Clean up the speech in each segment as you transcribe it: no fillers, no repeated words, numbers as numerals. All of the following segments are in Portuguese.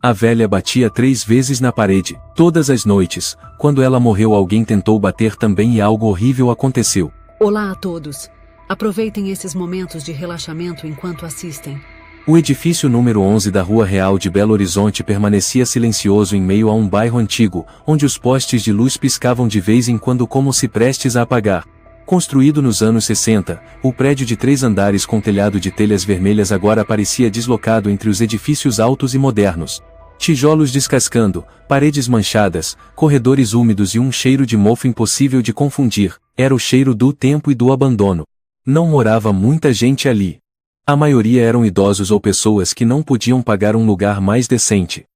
A velha batia 3 vezes na parede, todas as noites. Quando ela morreu, alguém tentou bater também e algo horrível aconteceu. Olá a todos. Aproveitem esses momentos de relaxamento enquanto assistem. O edifício número 11 da Rua Real de Belo Horizonte permanecia silencioso em meio a um bairro antigo, onde os postes de luz piscavam de vez em quando como se prestes a apagar. Construído nos anos 60, o prédio de 3 andares com telhado de telhas vermelhas agora parecia deslocado entre os edifícios altos e modernos. Tijolos descascando, paredes manchadas, corredores úmidos e um cheiro de mofo impossível de confundir. Era o cheiro do tempo e do abandono. Não morava muita gente ali. A maioria eram idosos ou pessoas que não podiam pagar um lugar mais decente.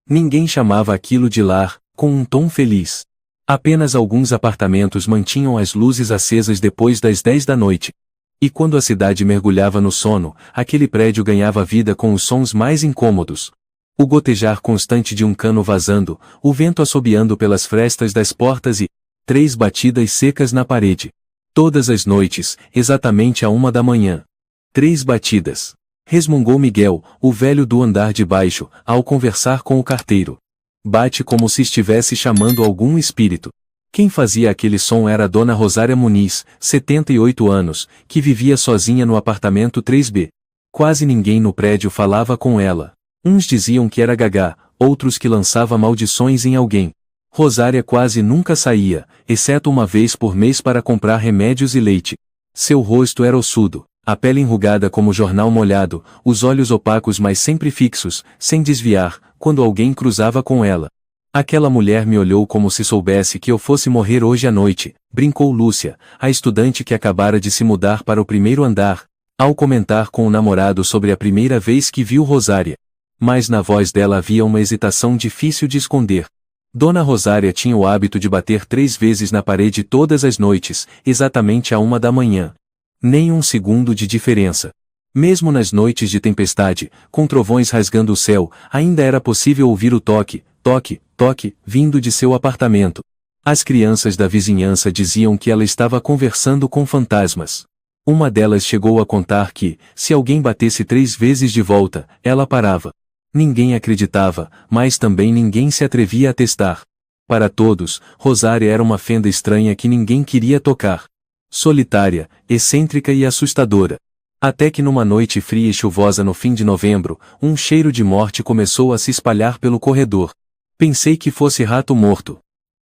Ninguém chamava aquilo de lar, com um tom feliz. Apenas alguns apartamentos mantinham as luzes acesas depois das 10 da noite. E quando a cidade mergulhava no sono, aquele prédio ganhava vida com os sons mais incômodos. O gotejar constante de um cano vazando, o vento assobiando pelas frestas das portas e 3 batidas secas na parede. Todas as noites, exatamente à 1 da manhã. 3 batidas. Resmungou Miguel, o velho do andar de baixo, ao conversar com o carteiro. Bate como se estivesse chamando algum espírito. Quem fazia aquele som era a dona Rosária Muniz, 78 anos, que vivia sozinha no apartamento 3B. Quase ninguém no prédio falava com ela. Uns diziam que era gagá, outros que lançava maldições em alguém. Rosária quase nunca saía, exceto uma vez por mês para comprar remédios e leite. Seu rosto era ossudo, a pele enrugada como jornal molhado, os olhos opacos mas sempre fixos, sem desviar, quando alguém cruzava com ela. Aquela mulher me olhou como se soubesse que eu fosse morrer hoje à noite, brincou Lúcia, a estudante que acabara de se mudar para o 1º andar, ao comentar com o namorado sobre a primeira vez que viu Rosária. Mas na voz dela havia uma hesitação difícil de esconder. Dona Rosária tinha o hábito de bater 3 vezes na parede todas as noites, exatamente à 1 da manhã. Nem um segundo de diferença. Mesmo nas noites de tempestade, com trovões rasgando o céu, ainda era possível ouvir o toque, toque, toque, vindo de seu apartamento. As crianças da vizinhança diziam que ela estava conversando com fantasmas. Uma delas chegou a contar que, se alguém batesse 3 vezes de volta, ela parava. Ninguém acreditava, mas também ninguém se atrevia a testar. Para todos, Rosária era uma fenda estranha que ninguém queria tocar. Solitária, excêntrica e assustadora. Até que numa noite fria e chuvosa no fim de novembro, um cheiro de morte começou a se espalhar pelo corredor. Pensei que fosse rato morto.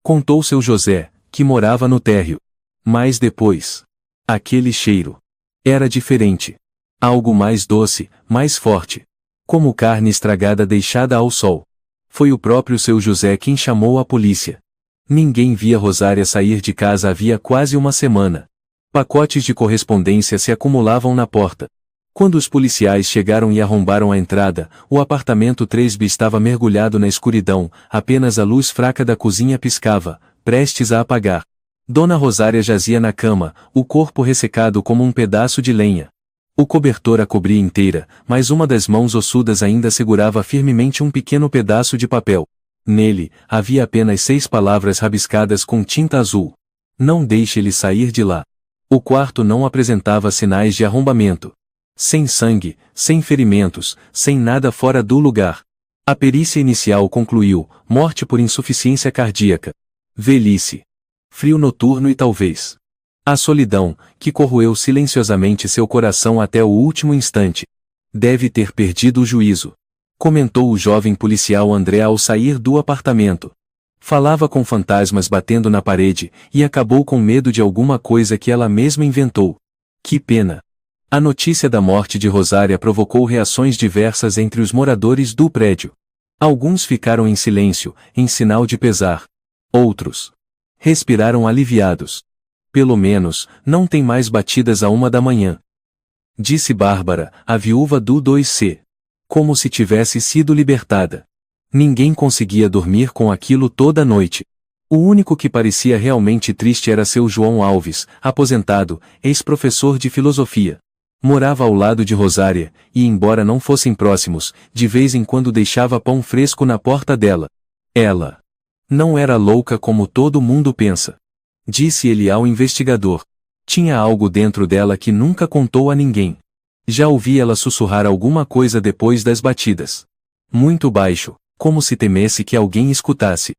Contou seu José, que morava no térreo. Mas depois... aquele cheiro. Era diferente. Algo mais doce, mais forte. Como carne estragada deixada ao sol. Foi o próprio seu José quem chamou a polícia. Ninguém via Rosária sair de casa havia quase uma semana. Pacotes de correspondência se acumulavam na porta. Quando os policiais chegaram e arrombaram a entrada, o apartamento 3B estava mergulhado na escuridão, apenas a luz fraca da cozinha piscava, prestes a apagar. Dona Rosária jazia na cama, o corpo ressecado como um pedaço de lenha. O cobertor a cobria inteira, mas uma das mãos ossudas ainda segurava firmemente um pequeno pedaço de papel. Nele, havia apenas 6 palavras rabiscadas com tinta azul. Não deixe ele sair de lá. O quarto não apresentava sinais de arrombamento. Sem sangue, sem ferimentos, sem nada fora do lugar. A perícia inicial concluiu, morte por insuficiência cardíaca. Velhice. Frio noturno e talvez a solidão, que corroeu silenciosamente seu coração até o último instante. Deve ter perdido o juízo. Comentou o jovem policial André ao sair do apartamento. Falava com fantasmas batendo na parede, e acabou com medo de alguma coisa que ela mesma inventou. Que pena! A notícia da morte de Rosária provocou reações diversas entre os moradores do prédio. Alguns ficaram em silêncio, em sinal de pesar. Outros respiraram aliviados. Pelo menos, não tem mais batidas à 1 da manhã. Disse Bárbara, a viúva do 2C. Como se tivesse sido libertada. Ninguém conseguia dormir com aquilo toda noite. O único que parecia realmente triste era seu João Alves, aposentado, ex-professor de filosofia. Morava ao lado de Rosária, e embora não fossem próximos, de vez em quando deixava pão fresco na porta dela. Ela não era louca como todo mundo pensa. Disse ele ao investigador. Tinha algo dentro dela que nunca contou a ninguém. Já ouvi ela sussurrar alguma coisa depois das batidas. Muito baixo, como se temesse que alguém escutasse.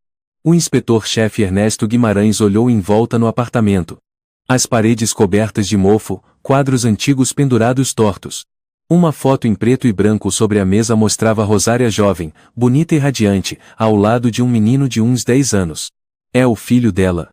O inspetor-chefe Ernesto Guimarães olhou em volta no apartamento. As paredes cobertas de mofo, quadros antigos pendurados tortos. Uma foto em preto e branco sobre a mesa mostrava Rosária jovem, bonita e radiante, ao lado de um menino de uns 10 anos. É o filho dela?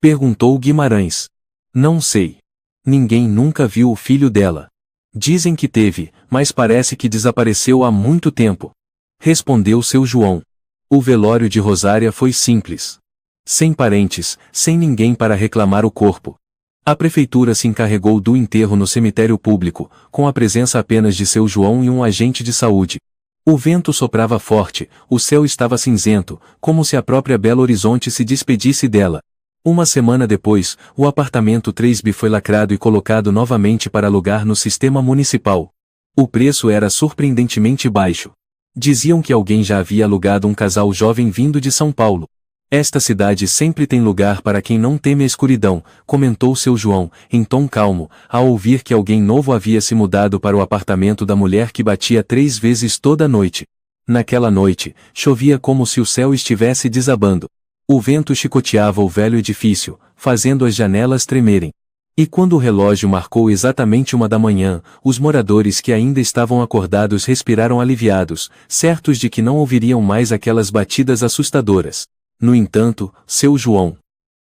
Perguntou Guimarães. Não sei. Ninguém nunca viu o filho dela. Dizem que teve, mas parece que desapareceu há muito tempo. Respondeu seu João. O velório de Rosária foi simples. Sem parentes, sem ninguém para reclamar o corpo. A prefeitura se encarregou do enterro no cemitério público, com a presença apenas de seu João e um agente de saúde. O vento soprava forte, o céu estava cinzento, como se a própria Belo Horizonte se despedisse dela. Uma semana depois, o apartamento 3B foi lacrado e colocado novamente para alugar no sistema municipal. O preço era surpreendentemente baixo. Diziam que alguém já havia alugado um casal jovem vindo de São Paulo. Esta cidade sempre tem lugar para quem não teme a escuridão, comentou seu João, em tom calmo, ao ouvir que alguém novo havia se mudado para o apartamento da mulher que batia 3 vezes toda noite. Naquela noite, chovia como se o céu estivesse desabando. O vento chicoteava o velho edifício, fazendo as janelas tremerem. E quando o relógio marcou exatamente 1 da manhã, os moradores que ainda estavam acordados respiraram aliviados, certos de que não ouviriam mais aquelas batidas assustadoras. No entanto, seu João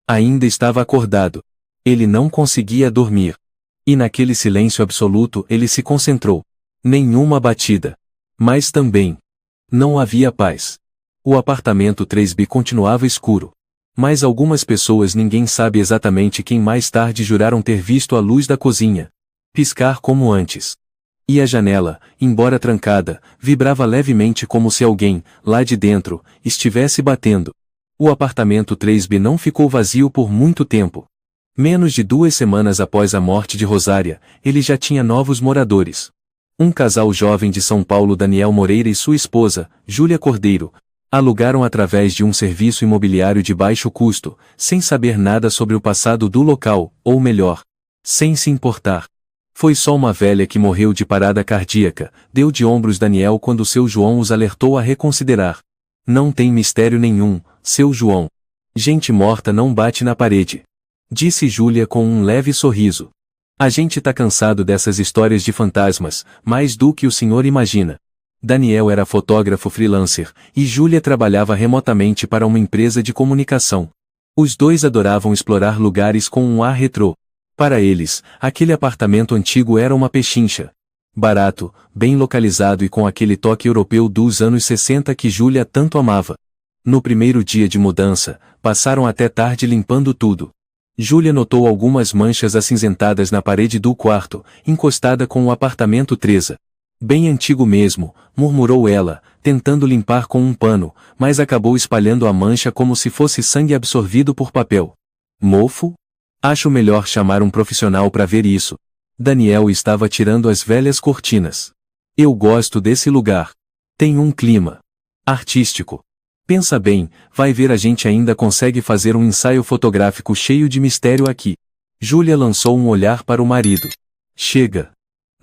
ainda estava acordado. Ele não conseguia dormir. E naquele silêncio absoluto ele se concentrou. Nenhuma batida. Mas também não havia paz. O apartamento 3B continuava escuro. Mas algumas pessoas, ninguém sabe exatamente quem, mais tarde juraram ter visto a luz da cozinha piscar como antes. E a janela, embora trancada, vibrava levemente como se alguém, lá de dentro, estivesse batendo. O apartamento 3B não ficou vazio por muito tempo. Menos de 2 semanas após a morte de Rosária, ele já tinha novos moradores. Um casal jovem de São Paulo, Daniel Moreira e sua esposa, Júlia Cordeiro, alugaram através de um serviço imobiliário de baixo custo, sem saber nada sobre o passado do local, ou melhor, sem se importar. Foi só uma velha que morreu de parada cardíaca, deu de ombros Daniel quando seu João os alertou a reconsiderar. Não tem mistério nenhum, seu João. Gente morta não bate na parede. Disse Júlia com um leve sorriso. A gente tá cansado dessas histórias de fantasmas, mais do que o senhor imagina. Daniel era fotógrafo freelancer, e Júlia trabalhava remotamente para uma empresa de comunicação. Os dois adoravam explorar lugares com um ar retrô. Para eles, aquele apartamento antigo era uma pechincha. Barato, bem localizado e com aquele toque europeu dos anos 60 que Júlia tanto amava. No primeiro dia de mudança, passaram até tarde limpando tudo. Júlia notou algumas manchas acinzentadas na parede do quarto, encostada com o apartamento 3. Bem antigo mesmo, murmurou ela, tentando limpar com um pano, mas acabou espalhando a mancha como se fosse sangue absorvido por papel. Mofo? Acho melhor chamar um profissional para ver isso. Daniel estava tirando as velhas cortinas. Eu gosto desse lugar. Tem um clima artístico. Pensa bem, vai ver, a gente ainda consegue fazer um ensaio fotográfico cheio de mistério aqui. Júlia lançou um olhar para o marido. Chega.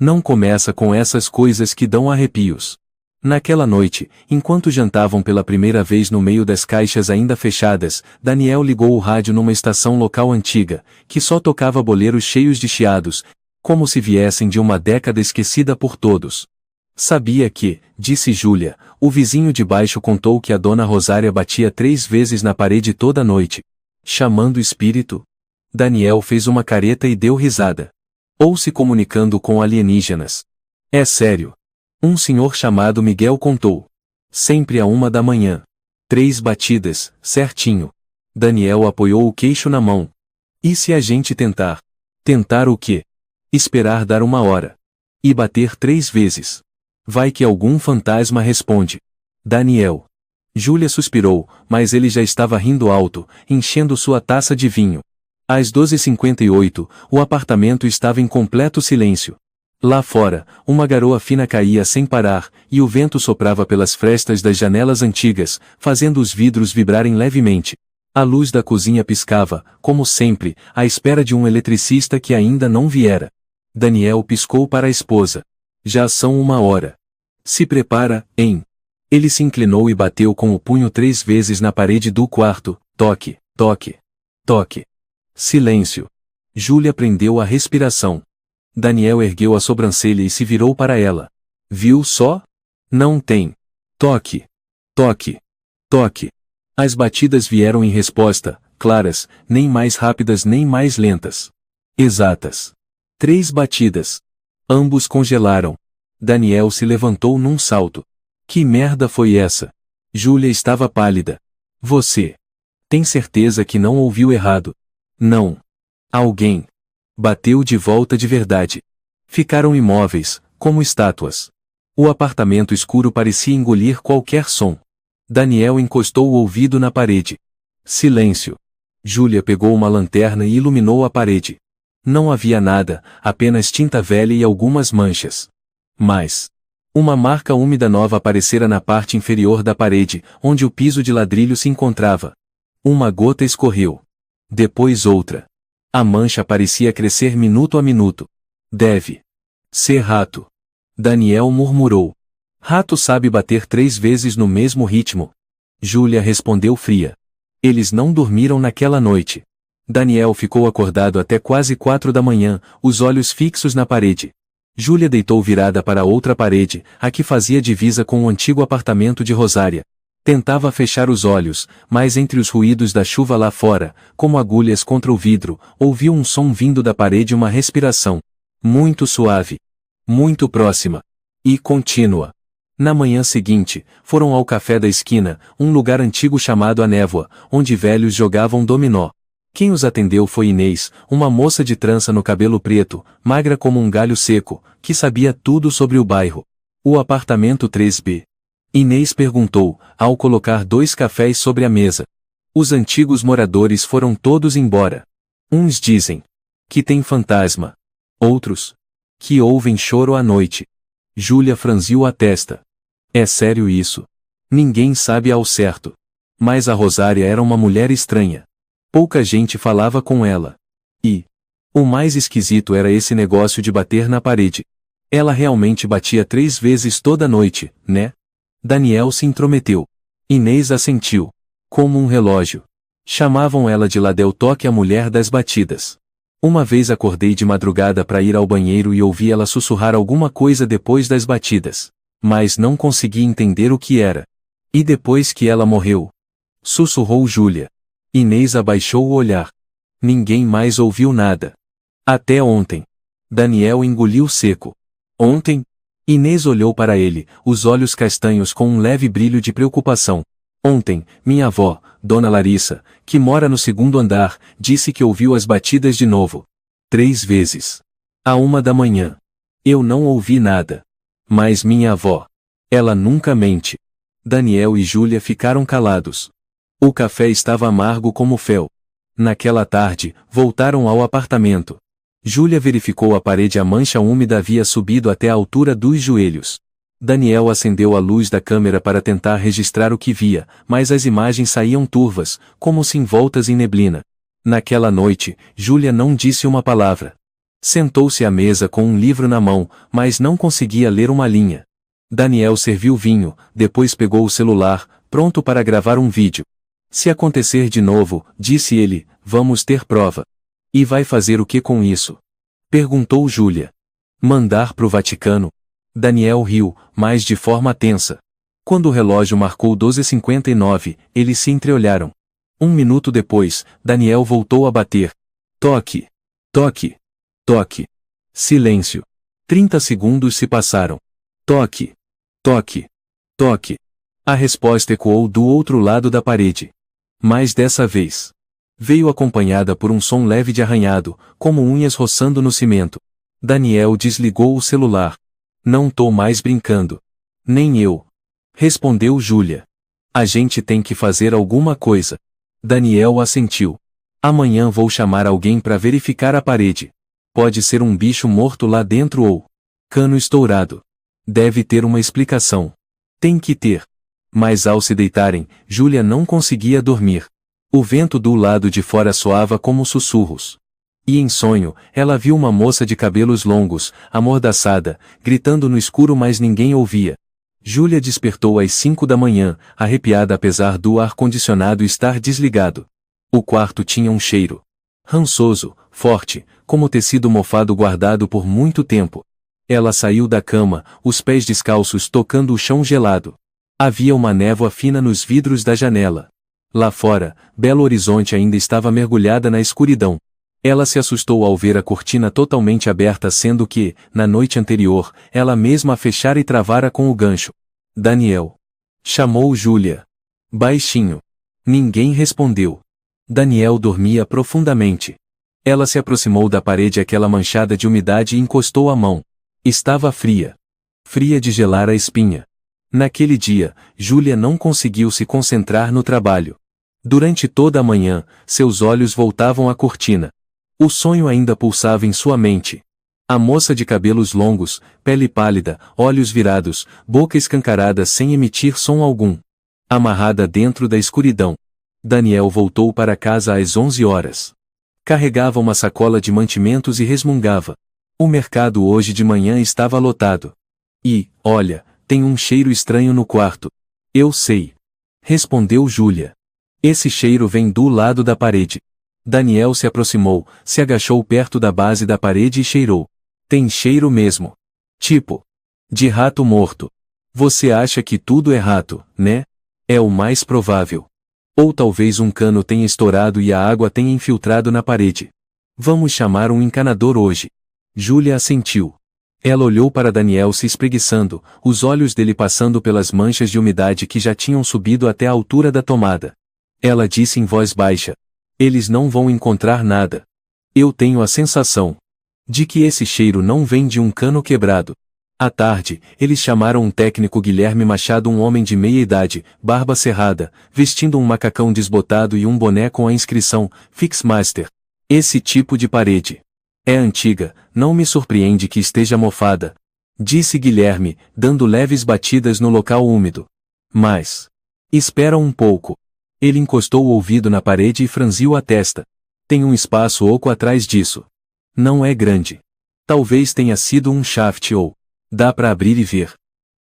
Não começa com essas coisas que dão arrepios. Naquela noite, enquanto jantavam pela primeira vez no meio das caixas ainda fechadas, Daniel ligou o rádio numa estação local antiga, que só tocava boleros cheios de chiados, como se viessem de uma década esquecida por todos. Sabia que, disse Júlia, o vizinho de baixo contou que a dona Rosária batia 3 vezes na parede toda noite. Chamando o espírito? Daniel fez uma careta e deu risada. Ou se comunicando com alienígenas. É sério. Um senhor chamado Miguel contou. Sempre à 1 da manhã. 3 batidas, certinho. Daniel apoiou o queixo na mão. E se a gente tentar? Tentar o quê? Esperar dar 1 hora. E bater 3 vezes. Vai que algum fantasma responde. Daniel. Júlia suspirou, mas ele já estava rindo alto, enchendo sua taça de vinho. Às 12h58, o apartamento estava em completo silêncio. Lá fora, uma garoa fina caía sem parar, e o vento soprava pelas frestas das janelas antigas, fazendo os vidros vibrarem levemente. A luz da cozinha piscava, como sempre, à espera de um eletricista que ainda não viera. Daniel piscou para a esposa. Já são 1 hora. Se prepara, hein? Ele se inclinou e bateu com o punho 3 vezes na parede do quarto. Toque, toque, toque. Silêncio. Júlia prendeu a respiração. Daniel ergueu a sobrancelha e se virou para ela. Viu só? Não tem. Toque. Toque. Toque. As batidas vieram em resposta, claras, nem mais rápidas nem mais lentas. Exatas. 3 batidas. Ambos congelaram. Daniel se levantou num salto. Que merda foi essa? Júlia estava pálida. Você. Tem certeza que não ouviu errado? Não. Alguém. Bateu de volta de verdade. Ficaram imóveis, como estátuas. O apartamento escuro parecia engolir qualquer som. Daniel encostou o ouvido na parede. Silêncio. Júlia pegou uma lanterna e iluminou a parede. Não havia nada, apenas tinta velha e algumas manchas. Mas uma marca úmida nova aparecera na parte inferior da parede, onde o piso de ladrilho se encontrava. Uma gota escorreu. Depois outra. A mancha parecia crescer minuto a minuto. Deve ser rato. Daniel murmurou. Rato sabe bater 3 vezes no mesmo ritmo. Júlia respondeu fria. Eles não dormiram naquela noite. Daniel ficou acordado até quase 4 da manhã, os olhos fixos na parede. Júlia deitou virada para a outra parede, a que fazia divisa com o antigo apartamento de Rosária. Tentava fechar os olhos, mas entre os ruídos da chuva lá fora, como agulhas contra o vidro, ouviu um som vindo da parede, uma respiração. Muito suave. Muito próxima. E contínua. Na manhã seguinte, foram ao café da esquina, um lugar antigo chamado A Névoa, onde velhos jogavam dominó. Quem os atendeu foi Inês, uma moça de trança no cabelo preto, magra como um galho seco, que sabia tudo sobre o bairro. O apartamento 3B. Inês perguntou, ao colocar 2 cafés sobre a mesa. Os antigos moradores foram todos embora. Uns dizem que tem fantasma. Outros que ouvem choro à noite. Júlia franziu a testa. É sério isso? Ninguém sabe ao certo. Mas a Rosária era uma mulher estranha. Pouca gente falava com ela. E o mais esquisito era esse negócio de bater na parede. Ela realmente batia 3 vezes toda noite, né? Daniel se intrometeu. Inês assentiu. Como um relógio. Chamavam ela de Ladel Toque, a mulher das batidas. Uma vez acordei de madrugada para ir ao banheiro e ouvi ela sussurrar alguma coisa depois das batidas. Mas não consegui entender o que era. E depois que ela morreu? Sussurrou Júlia. Inês abaixou o olhar. Ninguém mais ouviu nada. Até ontem. Daniel engoliu seco. Ontem? Inês olhou para ele, os olhos castanhos com um leve brilho de preocupação. Ontem, minha avó, Dona Larissa, que mora no 2º andar, disse que ouviu as batidas de novo. 3 vezes. À 1 da manhã. Eu não ouvi nada. Mas minha avó. Ela nunca mente. Daniel e Júlia ficaram calados. O café estava amargo como fel. Naquela tarde, voltaram ao apartamento. Júlia verificou a parede, a mancha úmida havia subido até a altura dos joelhos. Daniel acendeu a luz da câmera para tentar registrar o que via, mas as imagens saíam turvas, como se envoltas em neblina. Naquela noite, Júlia não disse uma palavra. Sentou-se à mesa com um livro na mão, mas não conseguia ler uma linha. Daniel serviu vinho, depois pegou o celular, pronto para gravar um vídeo. Se acontecer de novo, disse ele, vamos ter prova. E vai fazer o que com isso? Perguntou Júlia. Mandar pro Vaticano? Daniel riu, mas de forma tensa. Quando o relógio marcou 12h59, eles se entreolharam. 1 minuto depois, Daniel voltou a bater. Toque. Toque. Toque. Silêncio. 30 segundos se passaram. Toque. Toque. Toque. A resposta ecoou do outro lado da parede. Mas dessa vez veio acompanhada por um som leve de arranhado, como unhas roçando no cimento. Daniel desligou o celular. Não tô mais brincando. Nem eu. Respondeu Júlia. A gente tem que fazer alguma coisa. Daniel assentiu. Amanhã vou chamar alguém para verificar a parede. Pode ser um bicho morto lá dentro ou cano estourado. Deve ter uma explicação. Tem que ter. Mas ao se deitarem, Júlia não conseguia dormir. O vento do lado de fora soava como sussurros. E em sonho, ela viu uma moça de cabelos longos, amordaçada, gritando no escuro, mas ninguém ouvia. Júlia despertou às 5 da manhã, arrepiada apesar do ar-condicionado estar desligado. O quarto tinha um cheiro rançoso, forte, como tecido mofado guardado por muito tempo. Ela saiu da cama, os pés descalços tocando o chão gelado. Havia uma névoa fina nos vidros da janela. Lá fora, Belo Horizonte ainda estava mergulhada na escuridão. Ela se assustou ao ver a cortina totalmente aberta, sendo que, na noite anterior, ela mesma a fechara e travara com o gancho. Daniel. Chamou Júlia. Baixinho. Ninguém respondeu. Daniel dormia profundamente. Ela se aproximou da parede aquela manchada de umidade e encostou a mão. Estava fria. Fria de gelar a espinha. Naquele dia, Júlia não conseguiu se concentrar no trabalho. Durante toda a manhã, seus olhos voltavam à cortina. O sonho ainda pulsava em sua mente. A moça de cabelos longos, pele pálida, olhos virados, boca escancarada sem emitir som algum. Amarrada dentro da escuridão. Daniel voltou para casa às 11 horas. Carregava uma sacola de mantimentos e resmungava. O mercado hoje de manhã estava lotado. E, olha, tem um cheiro estranho no quarto. Eu sei. Respondeu Júlia. Esse cheiro vem do lado da parede. Daniel se aproximou, se agachou perto da base da parede e cheirou. Tem cheiro mesmo. Tipo. De rato morto. Você acha que tudo é rato, né? É o mais provável. Ou talvez um cano tenha estourado e a água tenha infiltrado na parede. Vamos chamar um encanador hoje. Júlia assentiu. Ela olhou para Daniel se espreguiçando, os olhos dele passando pelas manchas de umidade que já tinham subido até a altura da tomada. Ela disse em voz baixa. Eles não vão encontrar nada. Eu tenho a sensação de que esse cheiro não vem de um cano quebrado. À tarde, eles chamaram um técnico, Guilherme Machado, um homem de meia idade, barba cerrada, vestindo um macacão desbotado e um boné com a inscrição Fixmaster. Esse tipo de parede é antiga, não me surpreende que esteja mofada, disse Guilherme, dando leves batidas no local úmido. Mas espera um pouco. Ele encostou o ouvido na parede e franziu a testa. Tem um espaço oco atrás disso. Não é grande. Talvez tenha sido um shaft ou... Dá para abrir e ver?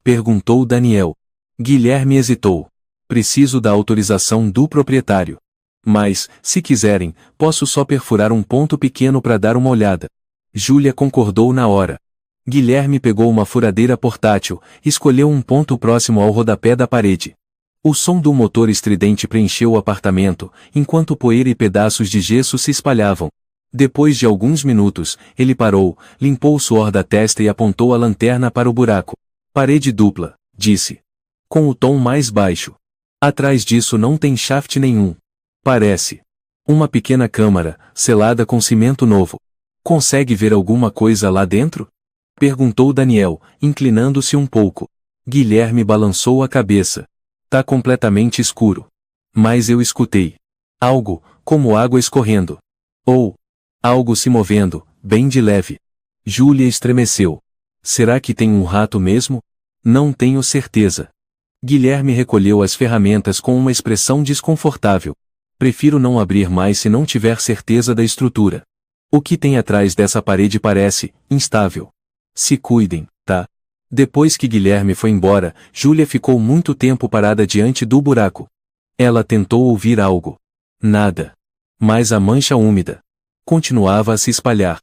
Perguntou Daniel. Guilherme hesitou. Preciso da autorização do proprietário. Mas, se quiserem, posso só perfurar um ponto pequeno para dar uma olhada. Júlia concordou na hora. Guilherme pegou uma furadeira portátil, escolheu um ponto próximo ao rodapé da parede. O som do motor estridente preencheu o apartamento, enquanto poeira e pedaços de gesso se espalhavam. Depois de alguns minutos, ele parou, limpou o suor da testa e apontou a lanterna para o buraco. Parede dupla, disse. Com o tom mais baixo. Atrás disso não tem shaft nenhum. Parece uma pequena câmara, selada com cimento novo. Consegue ver alguma coisa lá dentro? Perguntou Daniel, inclinando-se um pouco. Guilherme balançou a cabeça. Tá completamente escuro. Mas eu escutei algo, como água escorrendo. Ou algo se movendo, bem de leve. Júlia estremeceu. Será que tem um rato mesmo? Não tenho certeza. Guilherme recolheu as ferramentas com uma expressão desconfortável. Prefiro não abrir mais se não tiver certeza da estrutura. O que tem atrás dessa parede parece instável. Se cuidem, tá? Depois que Guilherme foi embora, Júlia ficou muito tempo parada diante do buraco. Ela tentou ouvir algo. Nada. Mas a mancha úmida continuava a se espalhar.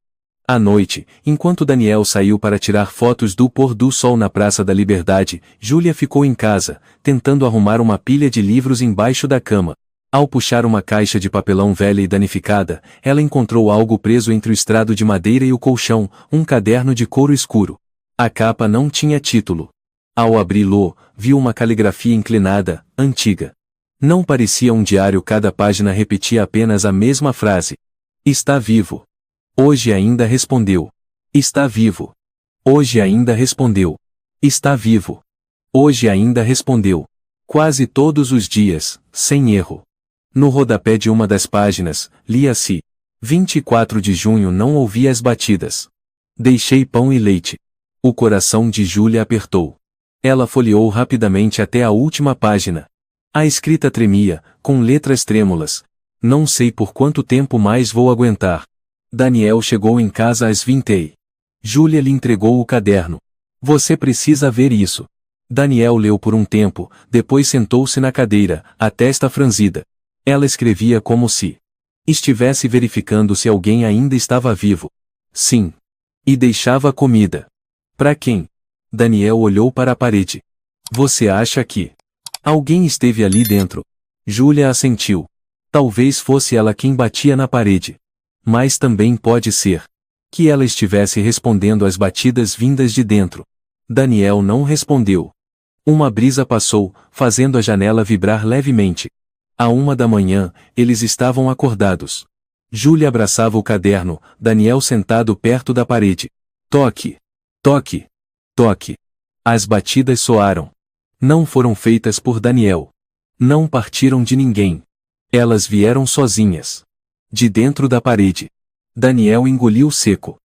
À noite, enquanto Daniel saiu para tirar fotos do pôr do sol na Praça da Liberdade, Júlia ficou em casa, tentando arrumar uma pilha de livros embaixo da cama. Ao puxar uma caixa de papelão velha e danificada, ela encontrou algo preso entre o estrado de madeira e o colchão, um caderno de couro escuro. A capa não tinha título. Ao abri-lo, viu uma caligrafia inclinada, antiga. Não parecia um diário, cada página repetia apenas a mesma frase. Está vivo. Hoje ainda respondeu. Está vivo. Hoje ainda respondeu. Está vivo. Hoje ainda respondeu. Quase todos os dias, sem erro. No rodapé de uma das páginas, lia-se: 24 de junho não ouvi as batidas. Deixei pão e leite. O coração de Júlia apertou. Ela folheou rapidamente até a última página. A escrita tremia, com letras trêmulas. Não sei por quanto tempo mais vou aguentar. Daniel chegou em casa às 20h. Júlia lhe entregou o caderno. Você precisa ver isso. Daniel leu por um tempo, depois sentou-se na cadeira, a testa franzida. Ela escrevia como se estivesse verificando se alguém ainda estava vivo. Sim. E deixava comida. Para quem? Daniel olhou para a parede. Você acha que alguém esteve ali dentro? Júlia assentiu. Talvez fosse ela quem batia na parede. Mas também pode ser que ela estivesse respondendo às batidas vindas de dentro. Daniel não respondeu. Uma brisa passou, fazendo a janela vibrar levemente. À 1 da manhã, eles estavam acordados. Júlia abraçava o caderno, Daniel sentado perto da parede. Toque! Toque! Toque! As batidas soaram. Não foram feitas por Daniel. Não partiram de ninguém. Elas vieram sozinhas. De dentro da parede. Daniel engoliu seco.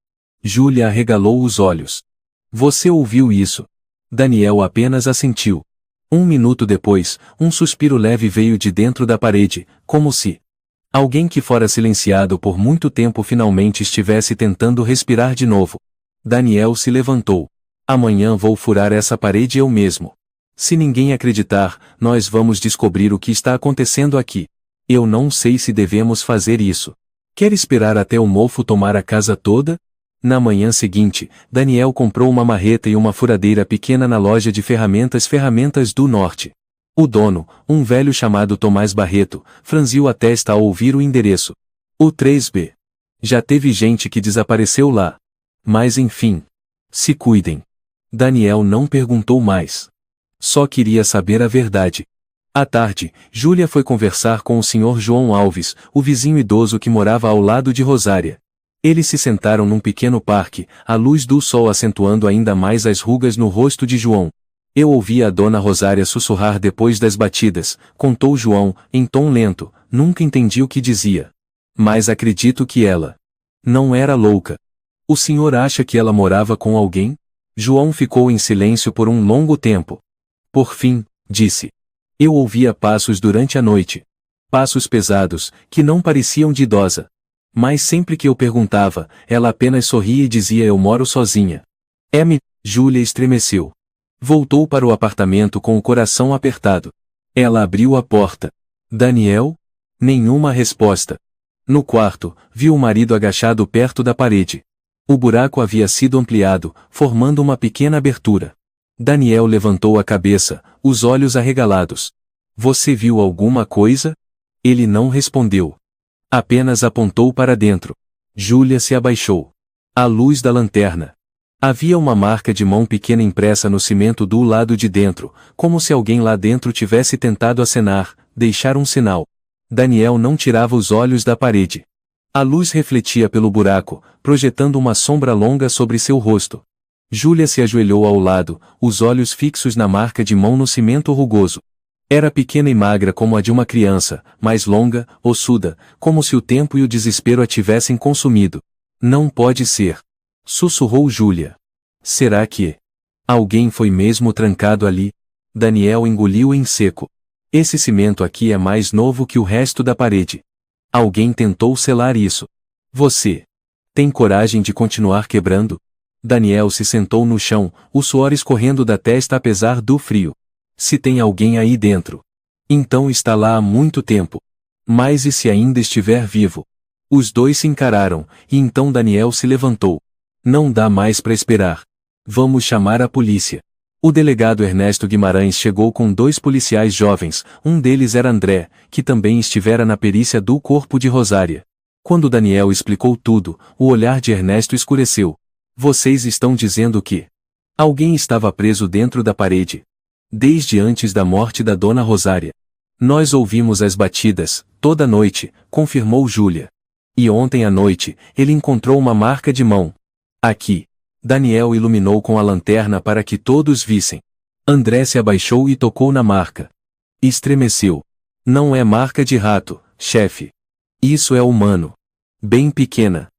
Júlia arregalou os olhos. Você ouviu isso? Daniel apenas assentiu. 1 minuto depois, um suspiro leve veio de dentro da parede, como se alguém que fora silenciado por muito tempo finalmente estivesse tentando respirar de novo. Daniel se levantou. Amanhã vou furar essa parede eu mesmo. Se ninguém acreditar, nós vamos descobrir o que está acontecendo aqui. Eu não sei se devemos fazer isso. Quer esperar até o mofo tomar a casa toda? Na manhã seguinte, Daniel comprou uma marreta e uma furadeira pequena na loja de Ferramentas do Norte. O dono, um velho chamado Tomás Barreto, franziu a testa ao ouvir o endereço. O 3B. Já teve gente que desapareceu lá. Mas enfim. Se cuidem. Daniel não perguntou mais. Só queria saber a verdade. À tarde, Júlia foi conversar com o Sr. João Alves, o vizinho idoso que morava ao lado de Rosária. Eles se sentaram num pequeno parque, a luz do sol acentuando ainda mais as rugas no rosto de João. Eu ouvi a dona Rosária sussurrar depois das batidas, contou João, em tom lento, nunca entendi o que dizia. Mas acredito que ela não era louca. O senhor acha que ela morava com alguém? João ficou em silêncio por um longo tempo. Por fim, disse. Eu ouvia passos durante a noite. Passos pesados, que não pareciam de idosa. Mas sempre que eu perguntava, ela apenas sorria e dizia eu moro sozinha. Júlia estremeceu. Voltou para o apartamento com o coração apertado. Ela abriu a porta. Daniel? Nenhuma resposta. No quarto, viu o marido agachado perto da parede. O buraco havia sido ampliado, formando uma pequena abertura. Daniel levantou a cabeça, os olhos arregalados. Você viu alguma coisa? Ele não respondeu. Apenas apontou para dentro. Júlia se abaixou. À luz da lanterna. Havia uma marca de mão pequena impressa no cimento do lado de dentro, como se alguém lá dentro tivesse tentado acenar, deixar um sinal. Daniel não tirava os olhos da parede. A luz refletia pelo buraco, projetando uma sombra longa sobre seu rosto. Júlia se ajoelhou ao lado, os olhos fixos na marca de mão no cimento rugoso. Era pequena e magra como a de uma criança, mas longa, ossuda, como se o tempo e o desespero a tivessem consumido. Não pode ser. Sussurrou Júlia. Será que alguém foi mesmo trancado ali? Daniel engoliu em seco. Esse cimento aqui é mais novo que o resto da parede. Alguém tentou selar isso. Você tem coragem de continuar quebrando? Daniel se sentou no chão, o suor escorrendo da testa apesar do frio. Se tem alguém aí dentro. Então está lá há muito tempo. Mas e se ainda estiver vivo? Os dois se encararam, e então Daniel se levantou. Não dá mais para esperar. Vamos chamar a polícia. O delegado Ernesto Guimarães chegou com 2 policiais jovens, um deles era André, que também estivera na perícia do corpo de Rosária. Quando Daniel explicou tudo, o olhar de Ernesto escureceu. Vocês estão dizendo que alguém estava preso dentro da parede. Desde antes da morte da dona Rosária. Nós ouvimos as batidas, toda noite, confirmou Júlia. E ontem à noite, ele encontrou uma marca de mão. Aqui. Daniel iluminou com a lanterna para que todos vissem. André se abaixou e tocou na marca. Estremeceu. Não é marca de rato, chefe. Isso é humano. Bem pequena.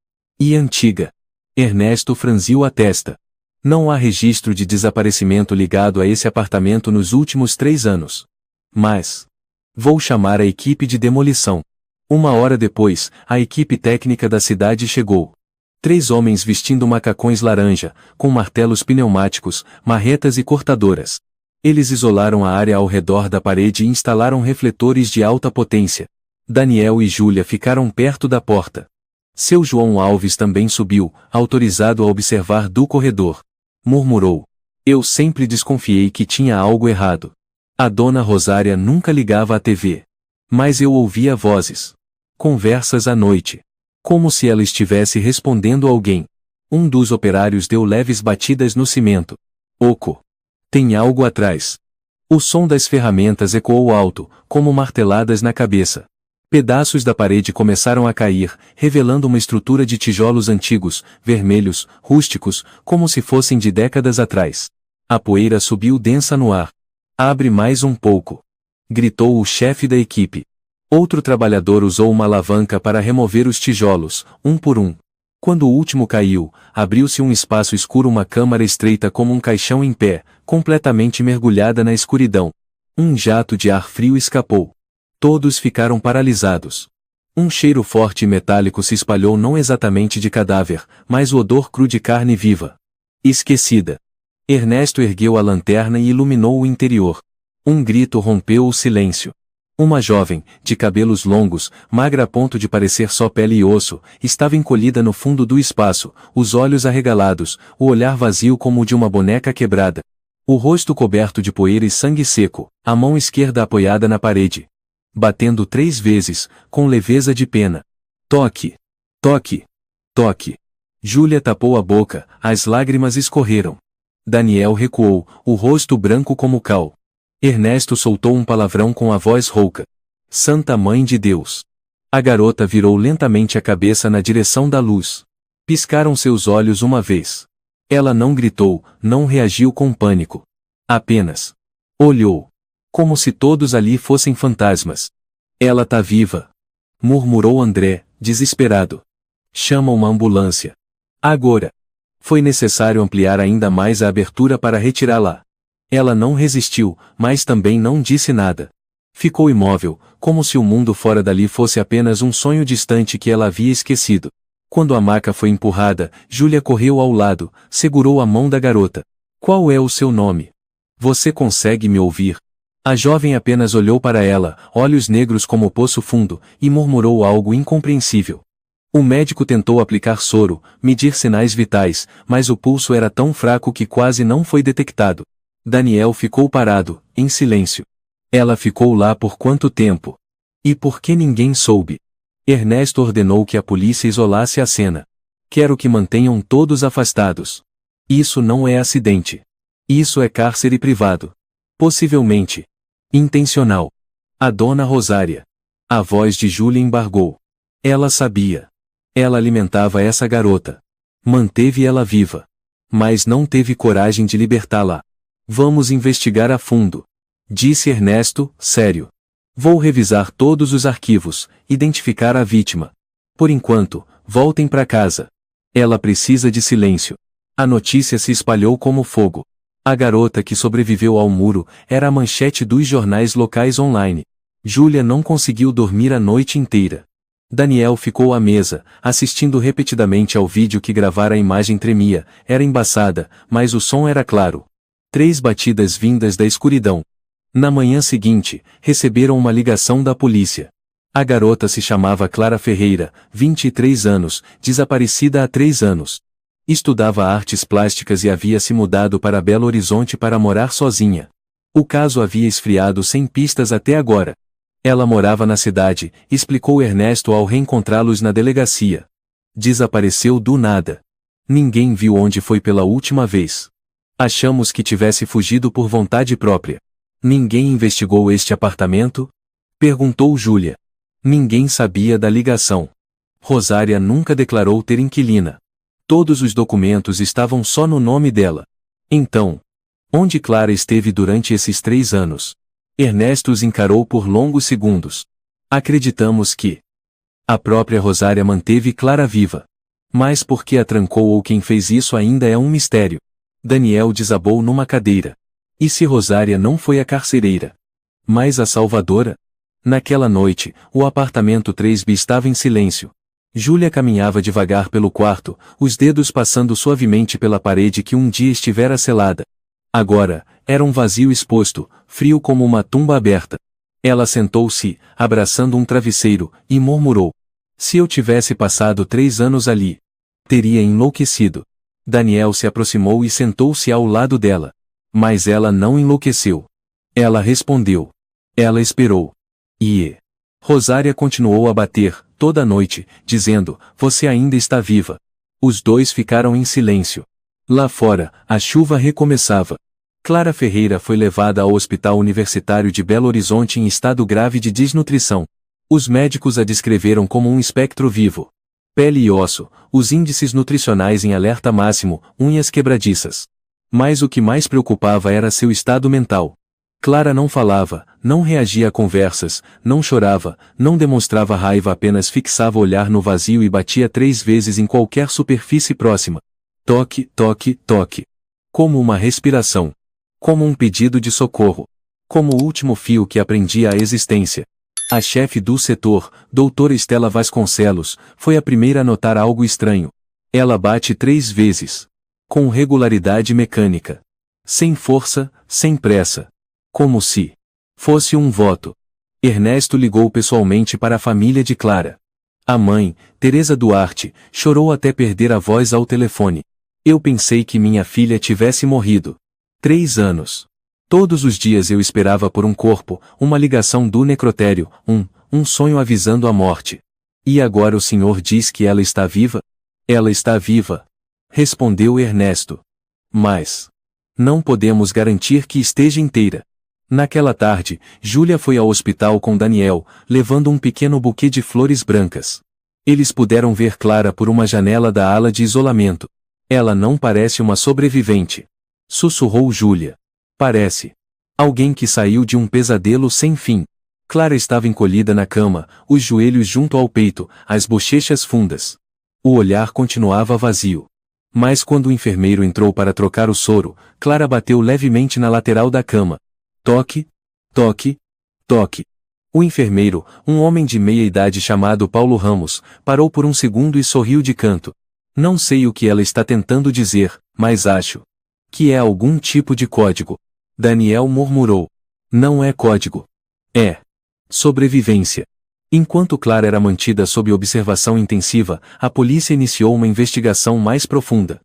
E antiga. Ernesto franziu a testa. Não há registro de desaparecimento ligado a esse apartamento nos últimos 3 anos. Mas vou chamar a equipe de demolição. 1 hora depois, a equipe técnica da cidade chegou. 3 homens vestindo macacões laranja, com martelos pneumáticos, marretas e cortadoras. Eles isolaram a área ao redor da parede e instalaram refletores de alta potência. Daniel e Júlia ficaram perto da porta. Seu João Alves também subiu, autorizado a observar do corredor. Murmurou. Eu sempre desconfiei que tinha algo errado. A dona Rosária nunca ligava à TV. Mas eu ouvia vozes. Conversas à noite. Como se ela estivesse respondendo a alguém. Um dos operários deu leves batidas no cimento. Oco. Tem algo atrás. O som das ferramentas ecoou alto, como marteladas na cabeça. Pedaços da parede começaram a cair, revelando uma estrutura de tijolos antigos, vermelhos, rústicos, como se fossem de décadas atrás. A poeira subiu densa no ar. Abre mais um pouco. Gritou o chefe da equipe. Outro trabalhador usou uma alavanca para remover os tijolos, um por um. Quando o último caiu, abriu-se um espaço escuro, uma câmara estreita como um caixão em pé, completamente mergulhada na escuridão. Um jato de ar frio escapou. Todos ficaram paralisados. Um cheiro forte e metálico se espalhou, não exatamente de cadáver, mas o odor cru de carne viva. Esquecida. Ernesto ergueu a lanterna e iluminou o interior. Um grito rompeu o silêncio. Uma jovem, de cabelos longos, magra a ponto de parecer só pele e osso, estava encolhida no fundo do espaço, os olhos arregalados, o olhar vazio como o de uma boneca quebrada. O rosto coberto de poeira e sangue seco, a mão esquerda apoiada na parede. Batendo 3 vezes, com leveza de pena. Toque! Toque! Toque! Júlia tapou a boca, as lágrimas escorreram. Daniel recuou, o rosto branco como cal. Ernesto soltou um palavrão com a voz rouca. Santa Mãe de Deus! A garota virou lentamente a cabeça na direção da luz. Piscaram seus olhos uma vez. Ela não gritou, não reagiu com pânico. Apenas olhou. Como se todos ali fossem fantasmas. Ela tá viva. Murmurou André, desesperado. Chama uma ambulância. Agora. Foi necessário ampliar ainda mais a abertura para retirá-la. Ela não resistiu, mas também não disse nada. Ficou imóvel, como se o mundo fora dali fosse apenas um sonho distante que ela havia esquecido. Quando a maca foi empurrada, Júlia correu ao lado, segurou a mão da garota. Qual é o seu nome? Você consegue me ouvir? A jovem apenas olhou para ela, olhos negros como poço fundo, e murmurou algo incompreensível. O médico tentou aplicar soro, medir sinais vitais, mas o pulso era tão fraco que quase não foi detectado. Daniel ficou parado, em silêncio. Ela ficou lá por quanto tempo? E por que ninguém soube? Ernesto ordenou que a polícia isolasse a cena. Quero que mantenham todos afastados. Isso não é acidente. Isso é cárcere privado. Possivelmente intencional. A dona Rosária. A voz de Júlia embargou. Ela sabia. Ela alimentava essa garota. Manteve ela viva. Mas não teve coragem de libertá-la. Vamos investigar a fundo. Disse Ernesto, sério. Vou revisar todos os arquivos, identificar a vítima. Por enquanto, voltem para casa. Ela precisa de silêncio. A notícia se espalhou como fogo. A garota que sobreviveu ao muro era a manchete dos jornais locais online. Júlia não conseguiu dormir a noite inteira. Daniel ficou à mesa, assistindo repetidamente ao vídeo que gravara. A imagem tremia, era embaçada, mas o som era claro. 3 batidas vindas da escuridão. Na manhã seguinte, receberam uma ligação da polícia. A garota se chamava Clara Ferreira, 23 anos, desaparecida há 3 anos. Estudava artes plásticas e havia se mudado para Belo Horizonte para morar sozinha. O caso havia esfriado sem pistas até agora. Ela morava na cidade, explicou Ernesto ao reencontrá-los na delegacia. Desapareceu do nada. Ninguém viu onde foi pela última vez. Achamos que tivesse fugido por vontade própria. Ninguém investigou este apartamento? Perguntou Júlia. Ninguém sabia da ligação. Rosária nunca declarou ter inquilina. Todos os documentos estavam só no nome dela. Então, onde Clara esteve durante esses 3 anos? Ernesto os encarou por longos segundos. Acreditamos que a própria Rosária manteve Clara viva. Mas por que a trancou ou quem fez isso ainda é um mistério. Daniel desabou numa cadeira. E se Rosária não foi a carcereira? Mas a salvadora? Naquela noite, o apartamento 3B estava em silêncio. Júlia caminhava devagar pelo quarto, os dedos passando suavemente pela parede que um dia estivera selada. Agora, Era um vazio exposto, frio como uma tumba aberta. Ela sentou-se, abraçando um travesseiro, e murmurou: se eu tivesse passado 3 anos ali, teria enlouquecido. Daniel se aproximou e sentou-se ao lado dela. Mas ela não enlouqueceu. Ela respondeu. Ela esperou. E Rosária continuou a bater, toda a noite, dizendo: você ainda está viva. Os dois ficaram em silêncio. Lá fora, a chuva recomeçava. Clara Ferreira foi levada ao Hospital Universitário de Belo Horizonte em estado grave de desnutrição. Os médicos a descreveram como um espectro vivo. Pele e osso, os índices nutricionais em alerta máximo, unhas quebradiças. Mas o que mais preocupava era seu estado mental. Clara não falava, não reagia a conversas, não chorava, não demonstrava raiva, apenas fixava o olhar no vazio e batia 3 vezes em qualquer superfície próxima. Toque, toque, toque. Como uma respiração. Como um pedido de socorro. Como o último fio que aprendia a existência. A chefe do setor, doutora Estela Vasconcelos, foi a primeira a notar algo estranho. Ela bate 3 vezes. Com regularidade mecânica. Sem força, sem pressa. Como se fosse um voto. Ernesto ligou pessoalmente para a família de Clara. A mãe, Teresa Duarte, chorou até perder a voz ao telefone. Eu pensei que minha filha tivesse morrido. 3 anos. Todos os dias eu esperava por um corpo, uma ligação do necrotério, um sonho avisando a morte. E agora o senhor diz que ela está viva? Ela está viva, respondeu Ernesto. Mas não podemos garantir que esteja inteira. Naquela tarde, Júlia foi ao hospital com Daniel, levando um pequeno buquê de flores brancas. Eles puderam ver Clara por uma janela da ala de isolamento. Ela não parece uma sobrevivente, sussurrou Júlia. Parece alguém que saiu de um pesadelo sem fim. Clara estava encolhida na cama, os joelhos junto ao peito, as bochechas fundas. O olhar continuava vazio. Mas quando o enfermeiro entrou para trocar o soro, Clara bateu levemente na lateral da cama. Toque, toque, toque. O enfermeiro, um homem de meia idade chamado Paulo Ramos, parou por um segundo e sorriu de canto. Não sei o que ela está tentando dizer, mas acho que é algum tipo de código. Daniel murmurou. Não é código. É sobrevivência. Enquanto Clara era mantida sob observação intensiva, a polícia iniciou uma investigação mais profunda.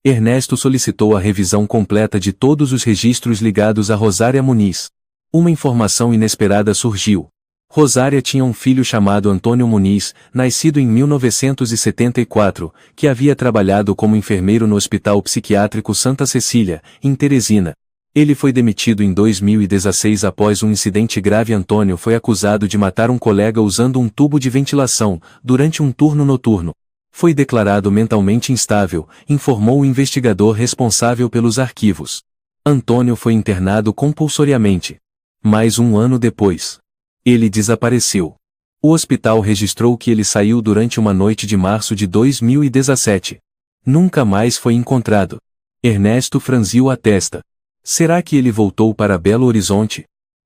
Ernesto solicitou a revisão completa de todos os registros ligados a Rosária Muniz. Uma informação inesperada surgiu. Rosária tinha um filho chamado Antônio Muniz, nascido em 1974, que havia trabalhado como enfermeiro no Hospital Psiquiátrico Santa Cecília, em Teresina. Ele foi demitido em 2016 após um incidente grave. Antônio foi acusado de matar um colega usando um tubo de ventilação, durante um turno noturno. Foi declarado mentalmente instável, informou o investigador responsável pelos arquivos. Antônio foi internado compulsoriamente. Mais 1 ano depois, ele desapareceu. O hospital registrou que ele saiu durante uma noite de março de 2017. Nunca mais foi encontrado. Ernesto franziu a testa. Será que ele voltou para Belo Horizonte?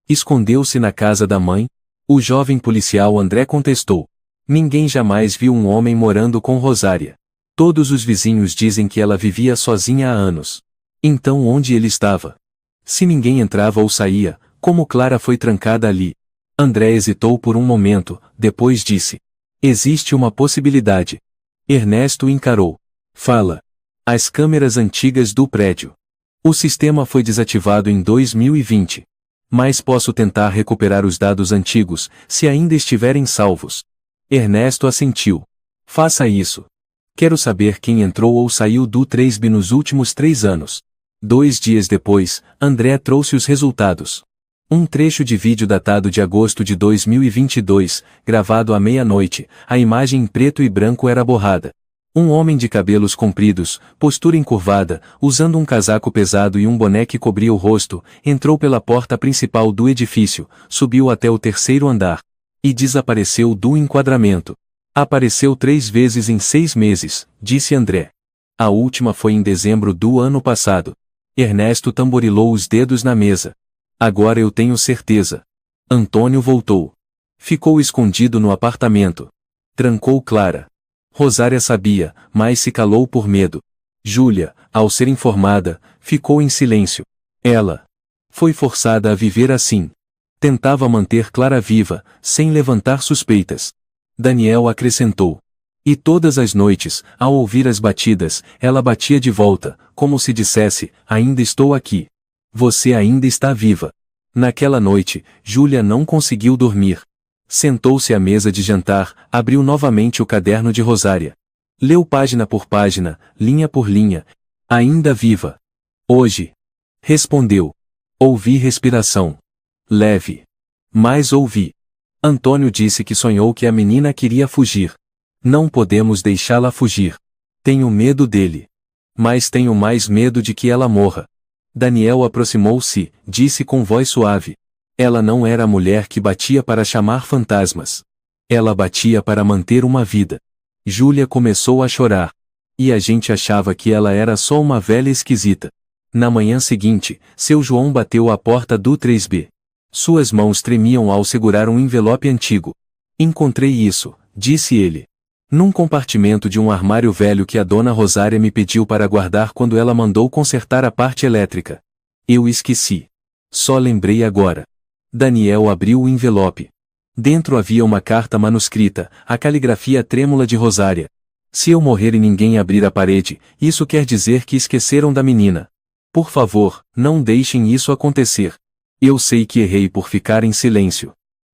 Escondeu-se na casa da mãe? O jovem policial André contestou. Ninguém jamais viu um homem morando com Rosária. Todos os vizinhos dizem que ela vivia sozinha há anos. Então onde ele estava? Se ninguém entrava ou saía, como Clara foi trancada ali? André hesitou por um momento, depois disse. Existe uma possibilidade. Ernesto encarou. Fala. As câmeras antigas do prédio. O sistema foi desativado em 2020. Mas posso tentar recuperar os dados antigos, se ainda estiverem salvos. Ernesto assentiu. Faça isso. Quero saber quem entrou ou saiu do 3B nos últimos 3 anos. 2 dias depois, André trouxe os resultados. Um trecho de vídeo datado de agosto de 2022, gravado à meia-noite, a imagem em preto e branco era borrada. Um homem de cabelos compridos, postura encurvada, usando um casaco pesado e um boné que cobria o rosto, entrou pela porta principal do edifício, subiu até o 3º andar. E desapareceu do enquadramento. Apareceu 3 vezes em 6 meses, disse André. A última foi em dezembro do ano passado. Ernesto tamborilou os dedos na mesa. Agora eu tenho certeza. Antônio voltou. Ficou escondido no apartamento. Trancou Clara. Rosária sabia, mas se calou por medo. Júlia, ao ser informada, ficou em silêncio. Ela Foi forçada a viver assim. Tentava manter Clara viva, sem levantar suspeitas. Daniel acrescentou. E todas as noites, ao ouvir as batidas, ela batia de volta, como se dissesse, ainda estou aqui. Você ainda está viva. Naquela noite, Júlia não conseguiu dormir. Sentou-se à mesa de jantar, abriu novamente o caderno de Rosária. Leu página por página, linha por linha. Ainda viva. Hoje. Respondeu. Ouvi respiração. Leve. Mas ouvi. Antônio disse que sonhou que a menina queria fugir. Não podemos deixá-la fugir. Tenho medo dele. Mas tenho mais medo de que ela morra. Daniel aproximou-se, disse com voz suave. Ela não era a mulher que batia para chamar fantasmas. Ela batia para manter uma vida. Júlia começou a chorar. E a gente achava que ela era só uma velha esquisita. Na manhã seguinte, seu João bateu à porta do 3B. Suas mãos tremiam ao segurar um envelope antigo. Encontrei isso, disse ele. Num compartimento de um armário velho que a dona Rosária me pediu para guardar quando ela mandou consertar a parte elétrica. Eu esqueci. Só lembrei agora. Daniel abriu o envelope. Dentro havia uma carta manuscrita, a caligrafia trêmula de Rosária. Se eu morrer e ninguém abrir a parede, isso quer dizer que esqueceram da menina. Por favor, não deixem isso acontecer. Eu sei que errei por ficar em silêncio.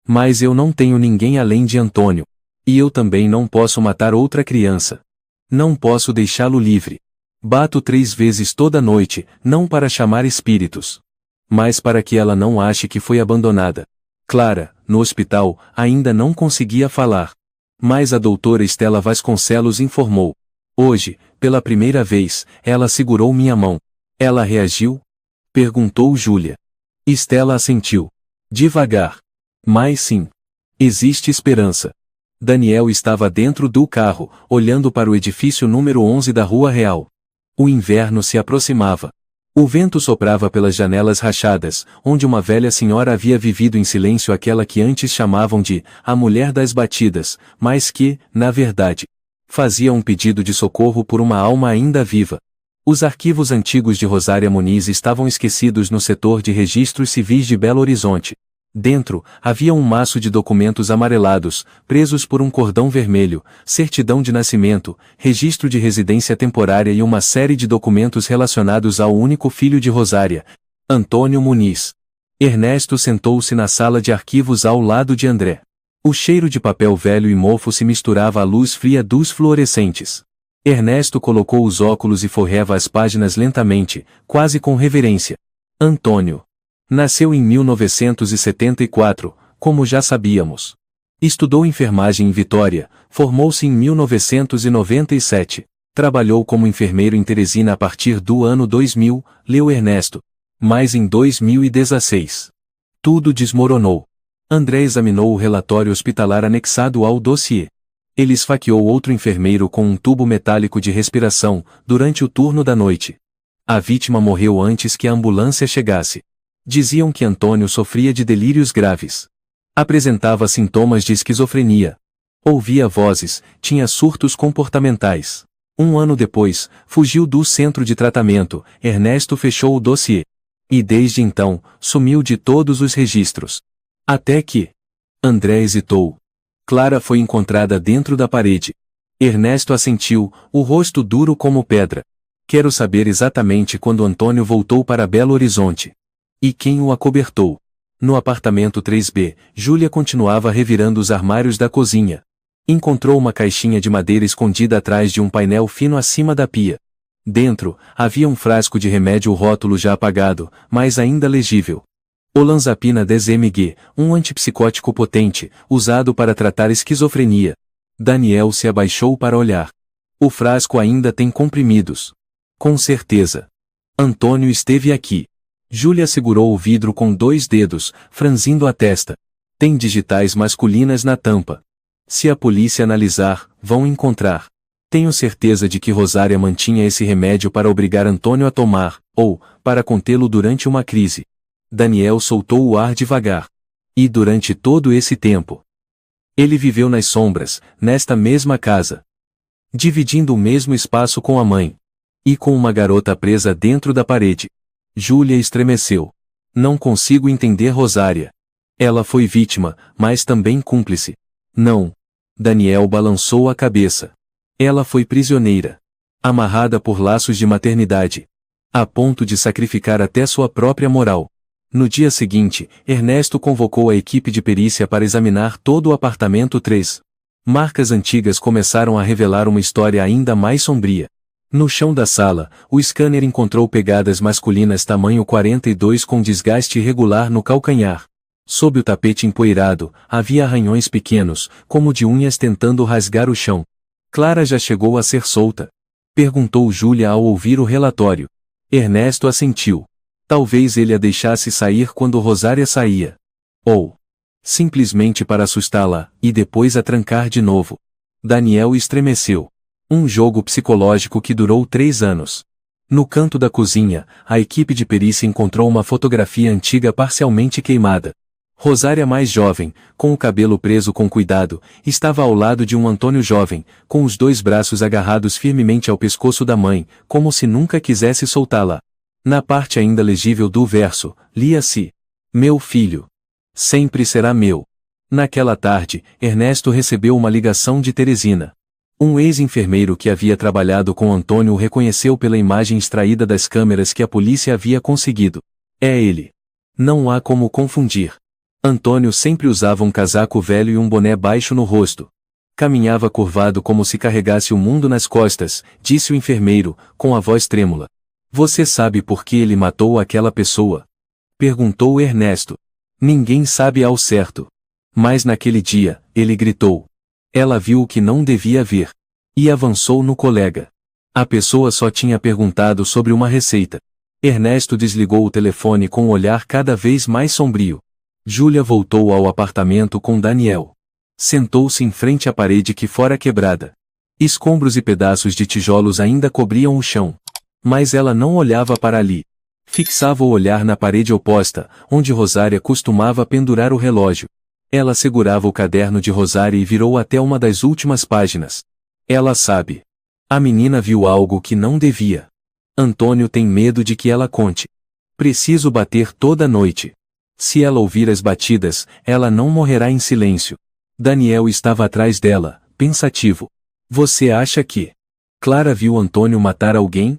Mas eu não tenho ninguém além de Antônio. E eu também não posso matar outra criança. Não posso deixá-lo livre. Bato 3 vezes toda noite, não para chamar espíritos. Mas para que ela não ache que foi abandonada. Clara, no hospital, ainda não conseguia falar. Mas a doutora Estela Vasconcelos informou. Hoje, pela primeira vez, ela segurou minha mão. Ela reagiu? Perguntou Júlia. Estela assentiu. Devagar. Mas sim. Existe esperança. Daniel estava dentro do carro, olhando para o edifício número 11 da Rua Real. O inverno se aproximava. O vento soprava pelas janelas rachadas, onde uma velha senhora havia vivido em silêncio aquela que antes chamavam de a mulher das batidas, mas que, na verdade, fazia um pedido de socorro por uma alma ainda viva. Os arquivos antigos de Rosária Muniz estavam esquecidos no setor de registros civis de Belo Horizonte. Dentro, havia um maço de documentos amarelados, presos por um cordão vermelho, certidão de nascimento, registro de residência temporária e uma série de documentos relacionados ao único filho de Rosária, Antônio Muniz. Ernesto sentou-se na sala de arquivos ao lado de André. O cheiro de papel velho e mofo se misturava à luz fria dos fluorescentes. Ernesto colocou os óculos e forrava as páginas lentamente, quase com reverência. Antônio. Nasceu em 1974, como já sabíamos. Estudou enfermagem em Vitória, formou-se em 1997. Trabalhou como enfermeiro em Teresina a partir do ano 2000, leu Ernesto. Mas em 2016. Tudo desmoronou. André examinou o relatório hospitalar anexado ao dossiê. Ele esfaqueou outro enfermeiro com um tubo metálico de respiração, durante o turno da noite. A vítima morreu antes que a ambulância chegasse. Diziam que Antônio sofria de delírios graves. Apresentava sintomas de esquizofrenia. Ouvia vozes, tinha surtos comportamentais. 1 ano depois, fugiu do centro de tratamento. Ernesto fechou o dossiê. E desde então, sumiu de todos os registros. Até que... André hesitou. Clara foi encontrada dentro da parede. Ernesto assentiu, o rosto duro como pedra. Quero saber exatamente quando Antônio voltou para Belo Horizonte. E quem o acobertou? No apartamento 3B, Júlia continuava revirando os armários da cozinha. Encontrou uma caixinha de madeira escondida atrás de um painel fino acima da pia. Dentro, havia um frasco de remédio, o rótulo já apagado, mas ainda legível. Olanzapina 10 mg, um antipsicótico potente, usado para tratar esquizofrenia. Daniel se abaixou para olhar. O frasco ainda tem comprimidos. Com certeza. Antônio esteve aqui. Júlia segurou o vidro com 2 dedos, franzindo a testa. Tem digitais masculinas na tampa. Se a polícia analisar, vão encontrar. Tenho certeza de que Rosária mantinha esse remédio para obrigar Antônio a tomar, ou, para contê-lo durante uma crise. Daniel soltou o ar devagar. E durante todo esse tempo, ele viveu nas sombras, nesta mesma casa. Dividindo o mesmo espaço com a mãe. E com uma garota presa dentro da parede. Júlia estremeceu. Não consigo entender Rosária. Ela foi vítima, mas também cúmplice. Não. Daniel balançou a cabeça. Ela foi prisioneira. Amarrada por laços de maternidade. A ponto de sacrificar até sua própria moral. No dia seguinte, Ernesto convocou a equipe de perícia para examinar todo o apartamento 3. Marcas antigas começaram a revelar uma história ainda mais sombria. No chão da sala, o scanner encontrou pegadas masculinas tamanho 42 com desgaste irregular no calcanhar. Sob o tapete empoeirado, havia arranhões pequenos, como de unhas tentando rasgar o chão. Clara já chegou a ser solta? Perguntou Júlia ao ouvir o relatório. Ernesto assentiu. Talvez ele a deixasse sair quando Rosária saía. Ou simplesmente para assustá-la, e depois a trancar de novo. Daniel estremeceu. Um jogo psicológico que durou 3 anos. No canto da cozinha, a equipe de perícia encontrou uma fotografia antiga parcialmente queimada. Rosária mais jovem, com o cabelo preso com cuidado, estava ao lado de um Antônio jovem, com os 2 braços agarrados firmemente ao pescoço da mãe, como se nunca quisesse soltá-la. Na parte ainda legível do verso, lia-se: "Meu filho. Sempre será meu." Naquela tarde, Ernesto recebeu uma ligação de Teresina. Um ex-enfermeiro que havia trabalhado com Antônio o reconheceu pela imagem extraída das câmeras que a polícia havia conseguido. É ele. Não há como confundir. Antônio sempre usava um casaco velho e um boné baixo no rosto. Caminhava curvado como se carregasse o mundo nas costas, disse o enfermeiro, com a voz trêmula. Você sabe por que ele matou aquela pessoa? Perguntou Ernesto. Ninguém sabe ao certo. Mas naquele dia, ele gritou. Ela viu o que não devia ver. E avançou no colega. A pessoa só tinha perguntado sobre uma receita. Ernesto desligou o telefone com um olhar cada vez mais sombrio. Júlia voltou ao apartamento com Daniel. Sentou-se em frente à parede que fora quebrada. Escombros e pedaços de tijolos ainda cobriam o chão. Mas ela não olhava para ali. Fixava o olhar na parede oposta, onde Rosária costumava pendurar o relógio. Ela segurava o caderno de Rosária e virou até uma das últimas páginas. Ela sabe. A menina viu algo que não devia. Antônio tem medo de que ela conte. Preciso bater toda noite. Se ela ouvir as batidas, ela não morrerá em silêncio. Daniel estava atrás dela, pensativo. Você acha que Clara viu Antônio matar alguém?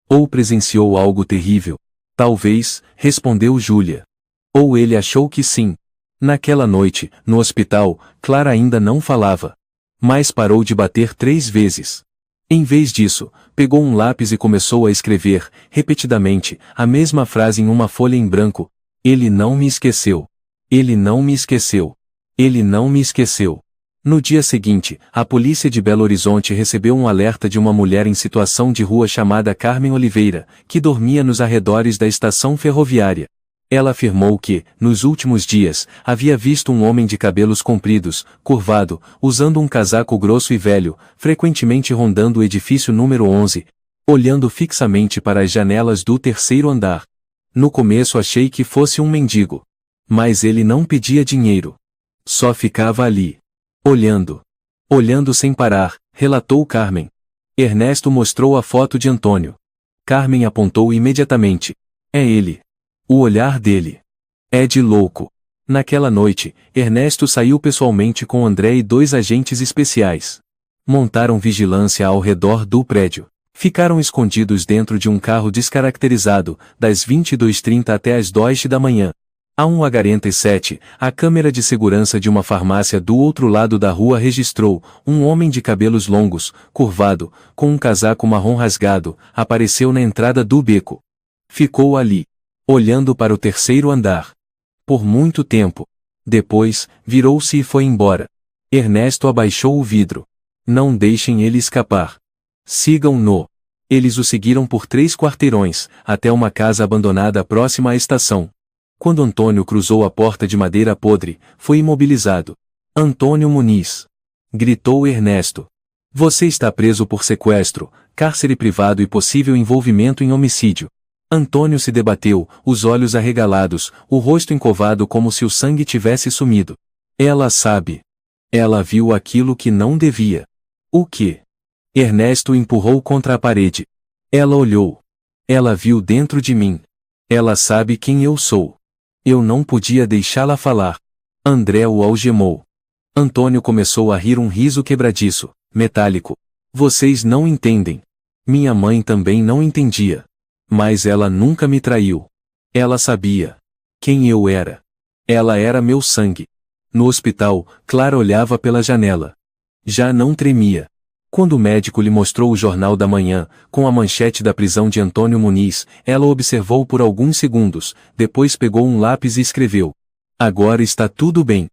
Ou presenciou algo terrível? Talvez, respondeu Júlia. Ou ele achou que sim. Naquela noite, no hospital, Clara ainda não falava. Mas parou de bater 3 vezes. Em vez disso, pegou um lápis e começou a escrever, repetidamente, a mesma frase em uma folha em branco. Ele não me esqueceu. Ele não me esqueceu. Ele não me esqueceu. No dia seguinte, a polícia de Belo Horizonte recebeu um alerta de uma mulher em situação de rua chamada Carmen Oliveira, que dormia nos arredores da estação ferroviária. Ela afirmou que, nos últimos dias, havia visto um homem de cabelos compridos, curvado, usando um casaco grosso e velho, frequentemente rondando o edifício número 11, olhando fixamente para as janelas do 3º andar. No começo achei que fosse um mendigo. Mas ele não pedia dinheiro. Só ficava ali. Olhando. Olhando sem parar, relatou Carmen. Ernesto mostrou a foto de Antônio. Carmen apontou imediatamente. É ele. O olhar dele. É de louco. Naquela noite, Ernesto saiu pessoalmente com André e 2 agentes especiais. Montaram vigilância ao redor do prédio. Ficaram escondidos dentro de um carro descaracterizado, das 22h30 até as 2 da manhã. A 1h47, a câmera de segurança de uma farmácia do outro lado da rua registrou, um homem de cabelos longos, curvado, com um casaco marrom rasgado, apareceu na entrada do beco. Ficou ali, olhando para o 3º andar. Por muito tempo. Depois, virou-se e foi embora. Ernesto abaixou o vidro. Não deixem ele escapar. Sigam-no. Eles o seguiram por 3 quarteirões, até uma casa abandonada próxima à estação. Quando Antônio cruzou a porta de madeira podre, foi imobilizado. Antônio Muniz. Gritou Ernesto. Você está preso por sequestro, cárcere privado e possível envolvimento em homicídio. Antônio se debateu, os olhos arregalados, o rosto encovado como se o sangue tivesse sumido. Ela sabe. Ela viu aquilo que não devia. O quê? Ernesto o empurrou contra a parede. Ela olhou. Ela viu dentro de mim. Ela sabe quem eu sou. Eu não podia deixá-la falar. André o algemou. Antônio começou a rir um riso quebradiço, metálico. Vocês não entendem. Minha mãe também não entendia. Mas ela nunca me traiu. Ela sabia quem eu era. Ela era meu sangue. No hospital, Clara olhava pela janela. Já não tremia. Quando o médico lhe mostrou o jornal da manhã, com a manchete da prisão de Antônio Muniz, ela observou por alguns segundos, depois pegou um lápis e escreveu: Agora está tudo bem.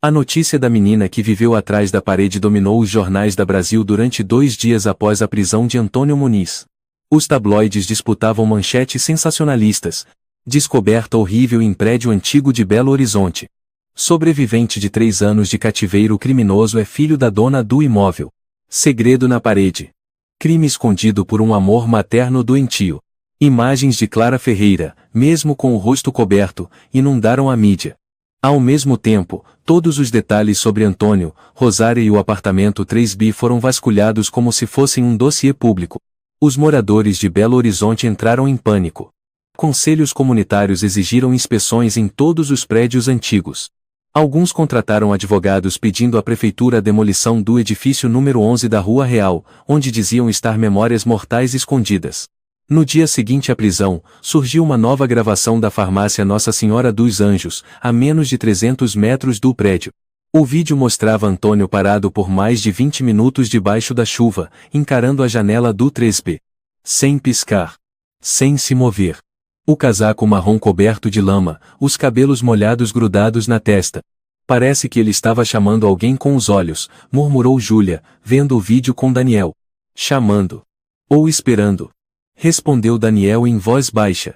A notícia da menina que viveu atrás da parede dominou os jornais da Brasil durante 2 dias após a prisão de Antônio Muniz. Os tabloides disputavam manchetes sensacionalistas. Descoberta horrível em prédio antigo de Belo Horizonte. Sobrevivente de 3 anos de cativeiro criminoso é filho da dona do imóvel. Segredo na parede. Crime escondido por um amor materno doentio. Imagens de Clara Ferreira, mesmo com o rosto coberto, inundaram a mídia. Ao mesmo tempo, todos os detalhes sobre Antônio, Rosária e o apartamento 3B foram vasculhados como se fossem um dossiê público. Os moradores de Belo Horizonte entraram em pânico. Conselhos comunitários exigiram inspeções em todos os prédios antigos. Alguns contrataram advogados pedindo à prefeitura a demolição do edifício número 11 da Rua Real, onde diziam estar memórias mortais escondidas. No dia seguinte à prisão, surgiu uma nova gravação da farmácia Nossa Senhora dos Anjos, a menos de 300 metros do prédio. O vídeo mostrava Antônio parado por mais de 20 minutos debaixo da chuva, encarando a janela do 3B. Sem piscar. Sem se mover. O casaco marrom coberto de lama, os cabelos molhados grudados na testa. Parece que ele estava chamando alguém com os olhos, murmurou Júlia, vendo o vídeo com Daniel. Chamando. Ou esperando. Respondeu Daniel em voz baixa.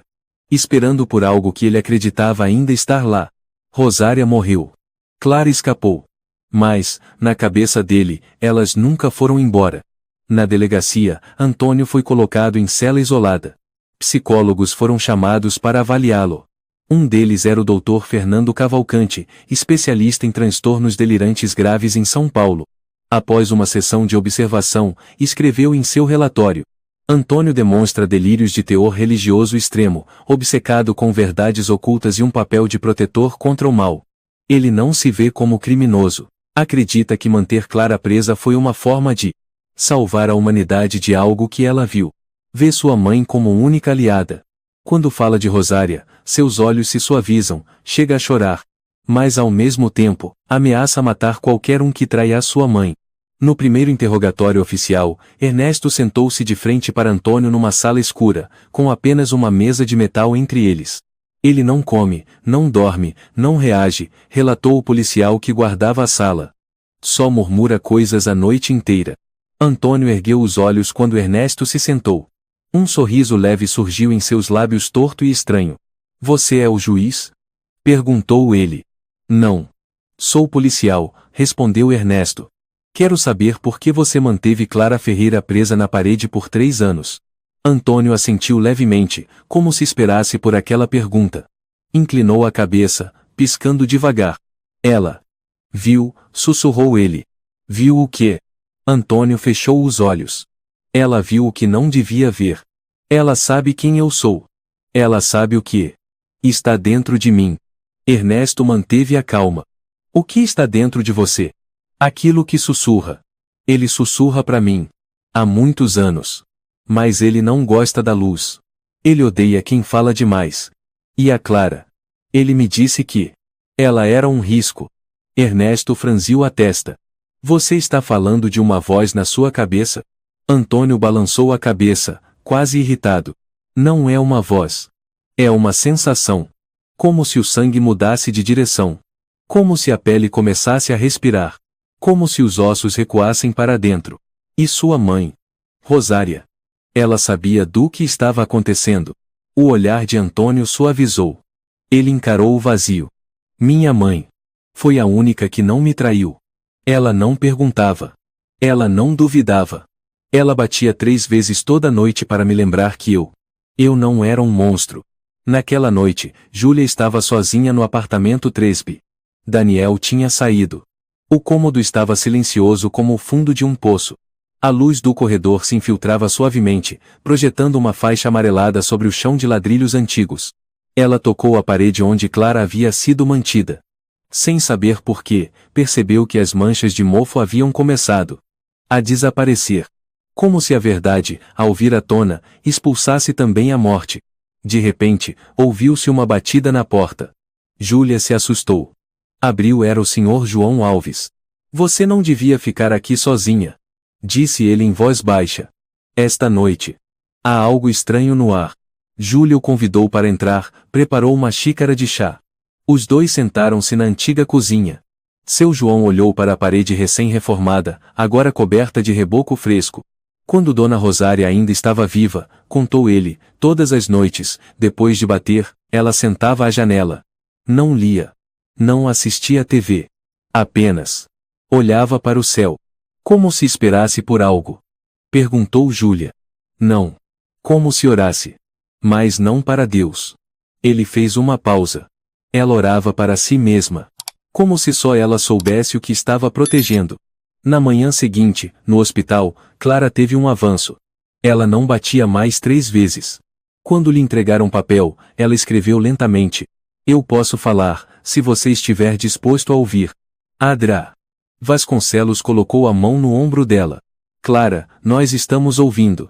Esperando por algo que ele acreditava ainda estar lá. Rosária morreu. Clara escapou. Mas, na cabeça dele, elas nunca foram embora. Na delegacia, Antônio foi colocado em cela isolada. Psicólogos foram chamados para avaliá-lo. Um deles era o Dr. Fernando Cavalcante, especialista em transtornos delirantes graves em São Paulo. Após uma sessão de observação, escreveu em seu relatório: Antônio demonstra delírios de teor religioso extremo, obcecado com verdades ocultas e um papel de protetor contra o mal. Ele não se vê como criminoso. Acredita que manter Clara presa foi uma forma de salvar a humanidade de algo que ela viu. Vê sua mãe como única aliada. Quando fala de Rosária, seus olhos se suavizam, chega a chorar. Mas ao mesmo tempo, ameaça matar qualquer um que traia a sua mãe. No primeiro interrogatório oficial, Ernesto sentou-se de frente para Antônio numa sala escura, com apenas uma mesa de metal entre eles. Ele não come, não dorme, não reage, relatou o policial que guardava a sala. Só murmura coisas a noite inteira. Antônio ergueu os olhos quando Ernesto se sentou. Um sorriso leve surgiu em seus lábios torto e estranho. Você é o juiz? Perguntou ele. Não. Sou policial, respondeu Ernesto. Quero saber por que você manteve Clara Ferreira presa na parede por 3 anos. Antônio assentiu levemente, como se esperasse por aquela pergunta. Inclinou a cabeça, piscando devagar. Ela viu, sussurrou ele. Viu o quê? Antônio fechou os olhos. Ela viu o que não devia ver. Ela sabe quem eu sou. Ela sabe o que está dentro de mim. Ernesto manteve a calma. O que está dentro de você? Aquilo que sussurra. Ele sussurra para mim. Há muitos anos. Mas ele não gosta da luz. Ele odeia quem fala demais. E a Clara? Ele me disse que ela era um risco. Ernesto franziu a testa. Você está falando de uma voz na sua cabeça? Antônio balançou a cabeça, quase irritado. Não é uma voz. É uma sensação. Como se o sangue mudasse de direção. Como se a pele começasse a respirar. Como se os ossos recuassem para dentro. E sua mãe? Rosária. Ela sabia do que estava acontecendo. O olhar de Antônio suavizou. Ele encarou o vazio. Minha mãe. Foi a única que não me traiu. Ela não perguntava. Ela não duvidava. Ela batia 3 vezes toda noite para me lembrar que eu não era um monstro. Naquela noite, Júlia estava sozinha no apartamento 3B. Daniel tinha saído. O cômodo estava silencioso como o fundo de um poço. A luz do corredor se infiltrava suavemente, projetando uma faixa amarelada sobre o chão de ladrilhos antigos. Ela tocou a parede onde Clara havia sido mantida. Sem saber por quê, percebeu que as manchas de mofo haviam começado a desaparecer. Como se a verdade, ao vir à tona, expulsasse também a morte. De repente, ouviu-se uma batida na porta. Júlia se assustou. Abriu, era o Sr. João Alves. Você não devia ficar aqui sozinha, disse ele em voz baixa. Esta noite. Há algo estranho no ar. Júlia o convidou para entrar, preparou uma xícara de chá. Os dois sentaram-se na antiga cozinha. Seu João olhou para a parede recém-reformada, agora coberta de reboco fresco. Quando Dona Rosária ainda estava viva, contou ele, todas as noites, depois de bater, ela sentava à janela. Não lia. Não assistia à TV. Apenas olhava para o céu. Como se esperasse por algo. Perguntou Júlia. Não. Como se orasse. Mas não para Deus. Ele fez uma pausa. Ela orava para si mesma. Como se só ela soubesse o que estava protegendo. Na manhã seguinte, no hospital, Clara teve um avanço. Ela não batia mais 3 vezes. Quando lhe entregaram papel, ela escreveu lentamente. Eu posso falar, se você estiver disposto a ouvir. Adra. Vasconcelos colocou a mão no ombro dela. Clara, nós estamos ouvindo.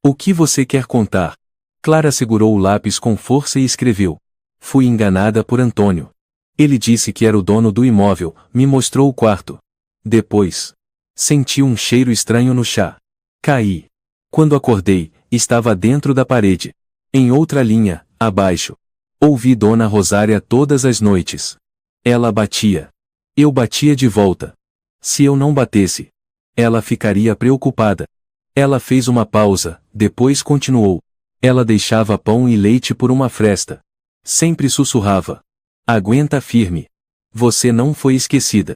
O que você quer contar? Clara segurou o lápis com força e escreveu. Fui enganada por Antônio. Ele disse que era o dono do imóvel, me mostrou o quarto. Depois, senti um cheiro estranho no chá. Caí. Quando acordei, estava dentro da parede. Em outra linha, abaixo. Ouvi Dona Rosária todas as noites. Ela batia. Eu batia de volta. Se eu não batesse, ela ficaria preocupada. Ela fez uma pausa, depois continuou. Ela deixava pão e leite por uma fresta. Sempre sussurrava. Aguenta firme. Você não foi esquecida.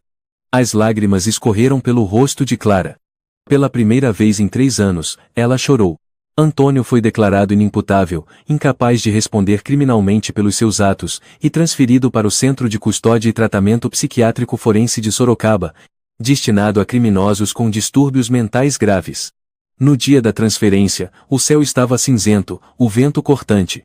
As lágrimas escorreram pelo rosto de Clara. Pela primeira vez em 3 anos, ela chorou. Antônio foi declarado inimputável, incapaz de responder criminalmente pelos seus atos, e transferido para o Centro de Custódia e Tratamento Psiquiátrico Forense de Sorocaba, destinado a criminosos com distúrbios mentais graves. No dia da transferência, o céu estava cinzento, o vento cortante.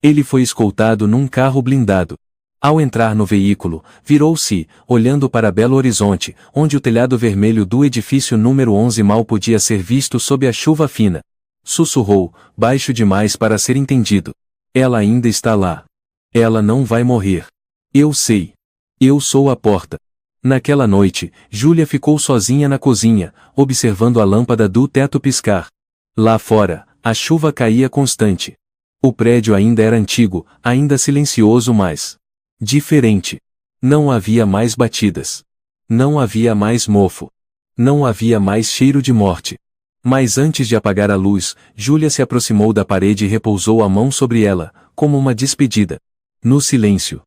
Ele foi escoltado num carro blindado. Ao entrar no veículo, virou-se, olhando para Belo Horizonte, onde o telhado vermelho do edifício número 11 mal podia ser visto sob a chuva fina. Sussurrou, baixo demais para ser entendido. Ela ainda está lá. Ela não vai morrer. Eu sei. Eu sou a porta. Naquela noite, Júlia ficou sozinha na cozinha, observando a lâmpada do teto piscar. Lá fora, a chuva caía constante. O prédio ainda era antigo, ainda silencioso, mas diferente. Não havia mais batidas. Não havia mais mofo. Não havia mais cheiro de morte. Mas antes de apagar a luz, Júlia se aproximou da parede e repousou a mão sobre ela, como uma despedida. No silêncio,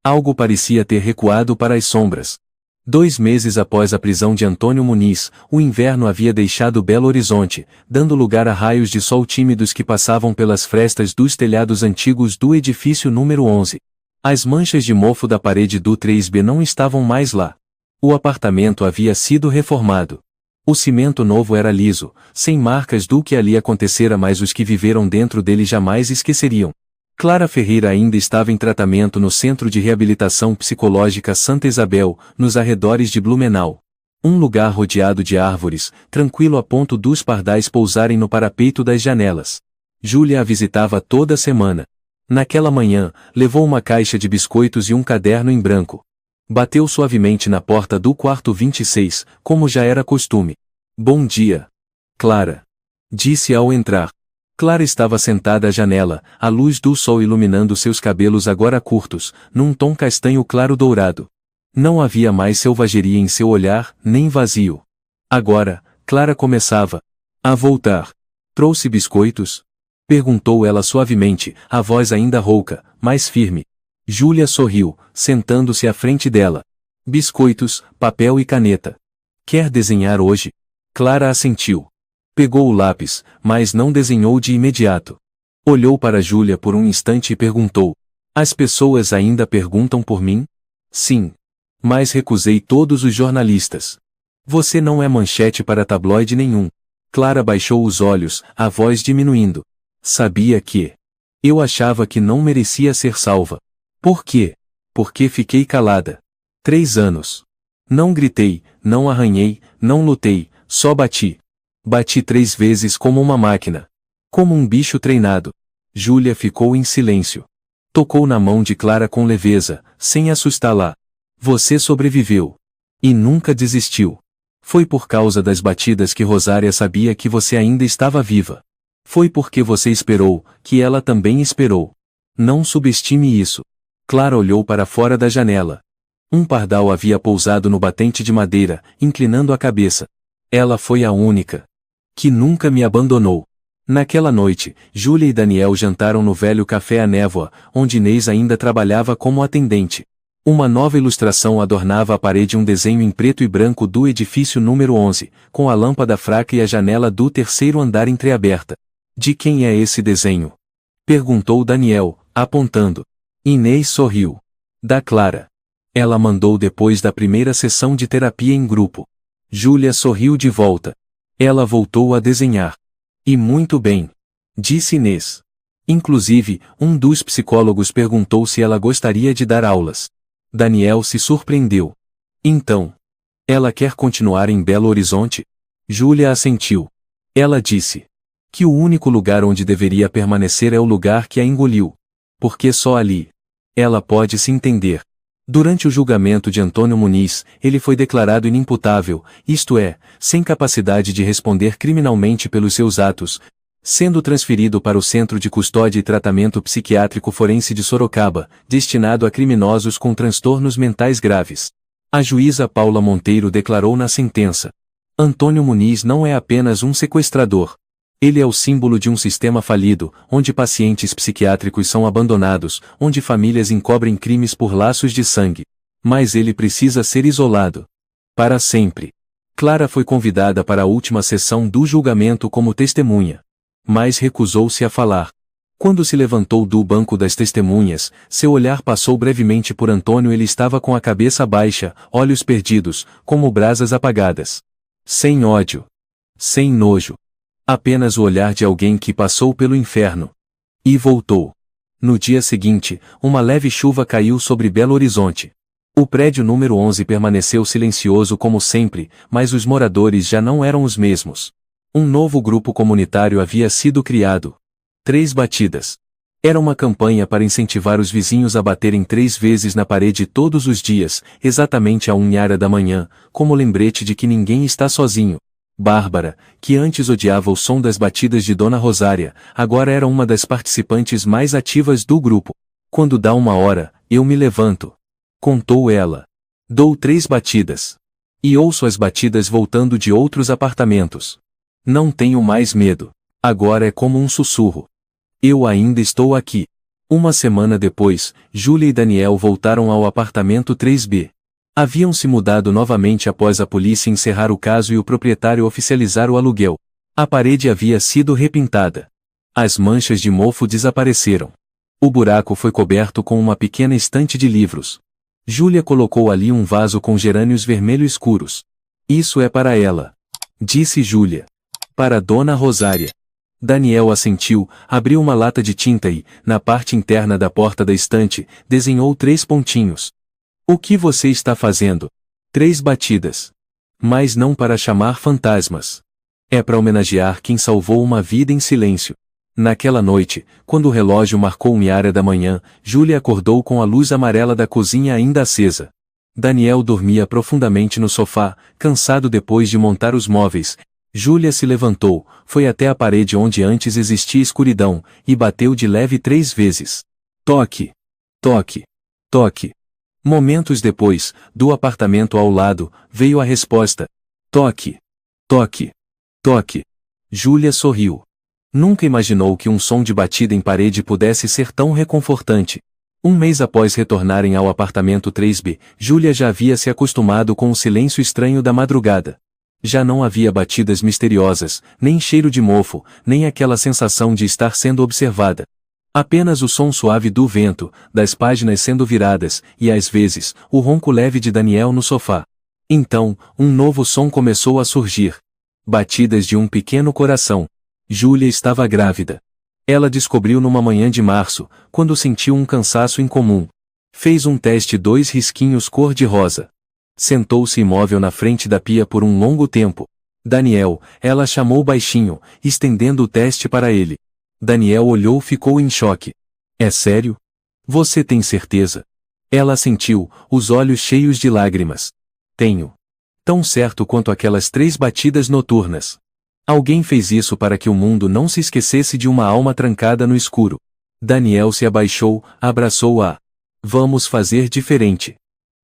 algo parecia ter recuado para as sombras. 2 meses após a prisão de Antônio Muniz, o inverno havia deixado Belo Horizonte, dando lugar a raios de sol tímidos que passavam pelas frestas dos telhados antigos do edifício número 11. As manchas de mofo da parede do 3B não estavam mais lá. O apartamento havia sido reformado. O cimento novo era liso, sem marcas do que ali acontecera, mas os que viveram dentro dele jamais esqueceriam. Clara Ferreira ainda estava em tratamento no Centro de Reabilitação Psicológica Santa Isabel, nos arredores de Blumenau. Um lugar rodeado de árvores, tranquilo a ponto dos pardais pousarem no parapeito das janelas. Júlia a visitava toda semana. Naquela manhã, levou uma caixa de biscoitos e um caderno em branco. Bateu suavemente na porta do quarto 26, como já era costume. Bom dia, Clara, disse ao entrar. Clara estava sentada à janela, a luz do sol iluminando seus cabelos agora curtos, num tom castanho claro dourado. Não havia mais selvageria em seu olhar, nem vazio. Agora, Clara começava a voltar. Trouxe biscoitos? Perguntou ela suavemente, a voz ainda rouca, mas firme. Júlia sorriu, sentando-se à frente dela. Biscoitos, papel e caneta. Quer desenhar hoje? Clara assentiu. Pegou o lápis, mas não desenhou de imediato. Olhou para Júlia por um instante e perguntou. As pessoas ainda perguntam por mim? Sim. Mas recusei todos os jornalistas. Você não é manchete para tabloide nenhum. Clara baixou os olhos, a voz diminuindo. Sabia que Eu achava que não merecia ser salva. Por quê? Porque fiquei calada. 3 anos. Não gritei, não arranhei, não lutei, só bati. Bati 3 vezes como uma máquina. Como um bicho treinado. Júlia ficou em silêncio. Tocou na mão de Clara com leveza, sem assustá-la. Você sobreviveu. E nunca desistiu. Foi por causa das batidas que Rosária sabia que você ainda estava viva. Foi porque você esperou, que ela também esperou. Não subestime isso. Clara olhou para fora da janela. Um pardal havia pousado no batente de madeira, inclinando a cabeça. Ela foi a única que nunca me abandonou. Naquela noite, Júlia e Daniel jantaram no velho café à névoa, onde Inês ainda trabalhava como atendente. Uma nova ilustração adornava a parede, um desenho em preto e branco do edifício número 11, com a lâmpada fraca e a janela do terceiro andar entreaberta. De quem é esse desenho? Perguntou Daniel, apontando. Inês sorriu. Da Clara. Ela mandou depois da primeira sessão de terapia em grupo. Júlia sorriu de volta. Ela voltou a desenhar. E muito bem. Disse Inês. Inclusive, um dos psicólogos perguntou se ela gostaria de dar aulas. Daniel se surpreendeu. Então, ela quer continuar em Belo Horizonte? Júlia assentiu. Ela disse que o único lugar onde deveria permanecer é o lugar que a engoliu. Porque só ali ela pode se entender. Durante o julgamento de Antônio Muniz, ele foi declarado inimputável, isto é, sem capacidade de responder criminalmente pelos seus atos, sendo transferido para o Centro de Custódia e Tratamento Psiquiátrico Forense de Sorocaba, destinado a criminosos com transtornos mentais graves. A juíza Paula Monteiro declarou na sentença: Antônio Muniz não é apenas um sequestrador. Ele é o símbolo de um sistema falido, onde pacientes psiquiátricos são abandonados, onde famílias encobrem crimes por laços de sangue. Mas ele precisa ser isolado. Para sempre. Clara foi convidada para a última sessão do julgamento como testemunha. Mas recusou-se a falar. Quando se levantou do banco das testemunhas, seu olhar passou brevemente por Antônio. Ele estava com a cabeça baixa, olhos perdidos, como brasas apagadas. Sem ódio. Sem nojo. Apenas o olhar de alguém que passou pelo inferno. E voltou. No dia seguinte, uma leve chuva caiu sobre Belo Horizonte. O prédio número 11 permaneceu silencioso como sempre, mas os moradores já não eram os mesmos. Um novo grupo comunitário havia sido criado. 3 batidas. Era uma campanha para incentivar os vizinhos a baterem 3 vezes na parede todos os dias, exatamente à 1h da manhã, como lembrete de que ninguém está sozinho. Bárbara, que antes odiava o som das batidas de Dona Rosária, agora era uma das participantes mais ativas do grupo. Quando dá 1h, eu me levanto. Contou ela. Dou 3 batidas. E ouço as batidas voltando de outros apartamentos. Não tenho mais medo. Agora é como um sussurro. Eu ainda estou aqui. Uma semana depois, Júlia e Daniel voltaram ao apartamento 3B. Haviam se mudado novamente após a polícia encerrar o caso e o proprietário oficializar o aluguel. A parede havia sido repintada. As manchas de mofo desapareceram. O buraco foi coberto com uma pequena estante de livros. Júlia colocou ali um vaso com gerânios vermelho escuros. Isso é para ela. Disse Júlia. Para Dona Rosária. Daniel assentiu, abriu uma lata de tinta e, na parte interna da porta da estante, desenhou 3 pontinhos. O que você está fazendo? 3 batidas. Mas não para chamar fantasmas. É para homenagear quem salvou uma vida em silêncio. Naquela noite, quando o relógio marcou 1h da manhã, Júlia acordou com a luz amarela da cozinha ainda acesa. Daniel dormia profundamente no sofá, cansado depois de montar os móveis. Júlia se levantou, foi até a parede onde antes existia escuridão, e bateu de leve 3 vezes. Toque! Toque! Toque! Momentos depois, do apartamento ao lado, veio a resposta. Toque! Toque! Toque! Júlia sorriu. Nunca imaginou que um som de batida em parede pudesse ser tão reconfortante. Um mês após retornarem ao apartamento 3B, Júlia já havia se acostumado com o silêncio estranho da madrugada. Já não havia batidas misteriosas, nem cheiro de mofo, nem aquela sensação de estar sendo observada. Apenas o som suave do vento, das páginas sendo viradas, e às vezes, o ronco leve de Daniel no sofá. Então, um novo som começou a surgir. Batidas de um pequeno coração. Júlia estava grávida. Ela descobriu numa manhã de março, quando sentiu um cansaço incomum. Fez um teste 2 risquinhos cor-de-rosa. Sentou-se imóvel na frente da pia por um longo tempo. Daniel, ela chamou baixinho, estendendo o teste para ele. Daniel olhou e ficou em choque. É sério? Você tem certeza? Ela assentiu, os olhos cheios de lágrimas. Tenho. Tão certo quanto aquelas 3 batidas noturnas. Alguém fez isso para que o mundo não se esquecesse de uma alma trancada no escuro. Daniel se abaixou, abraçou-a. Vamos fazer diferente.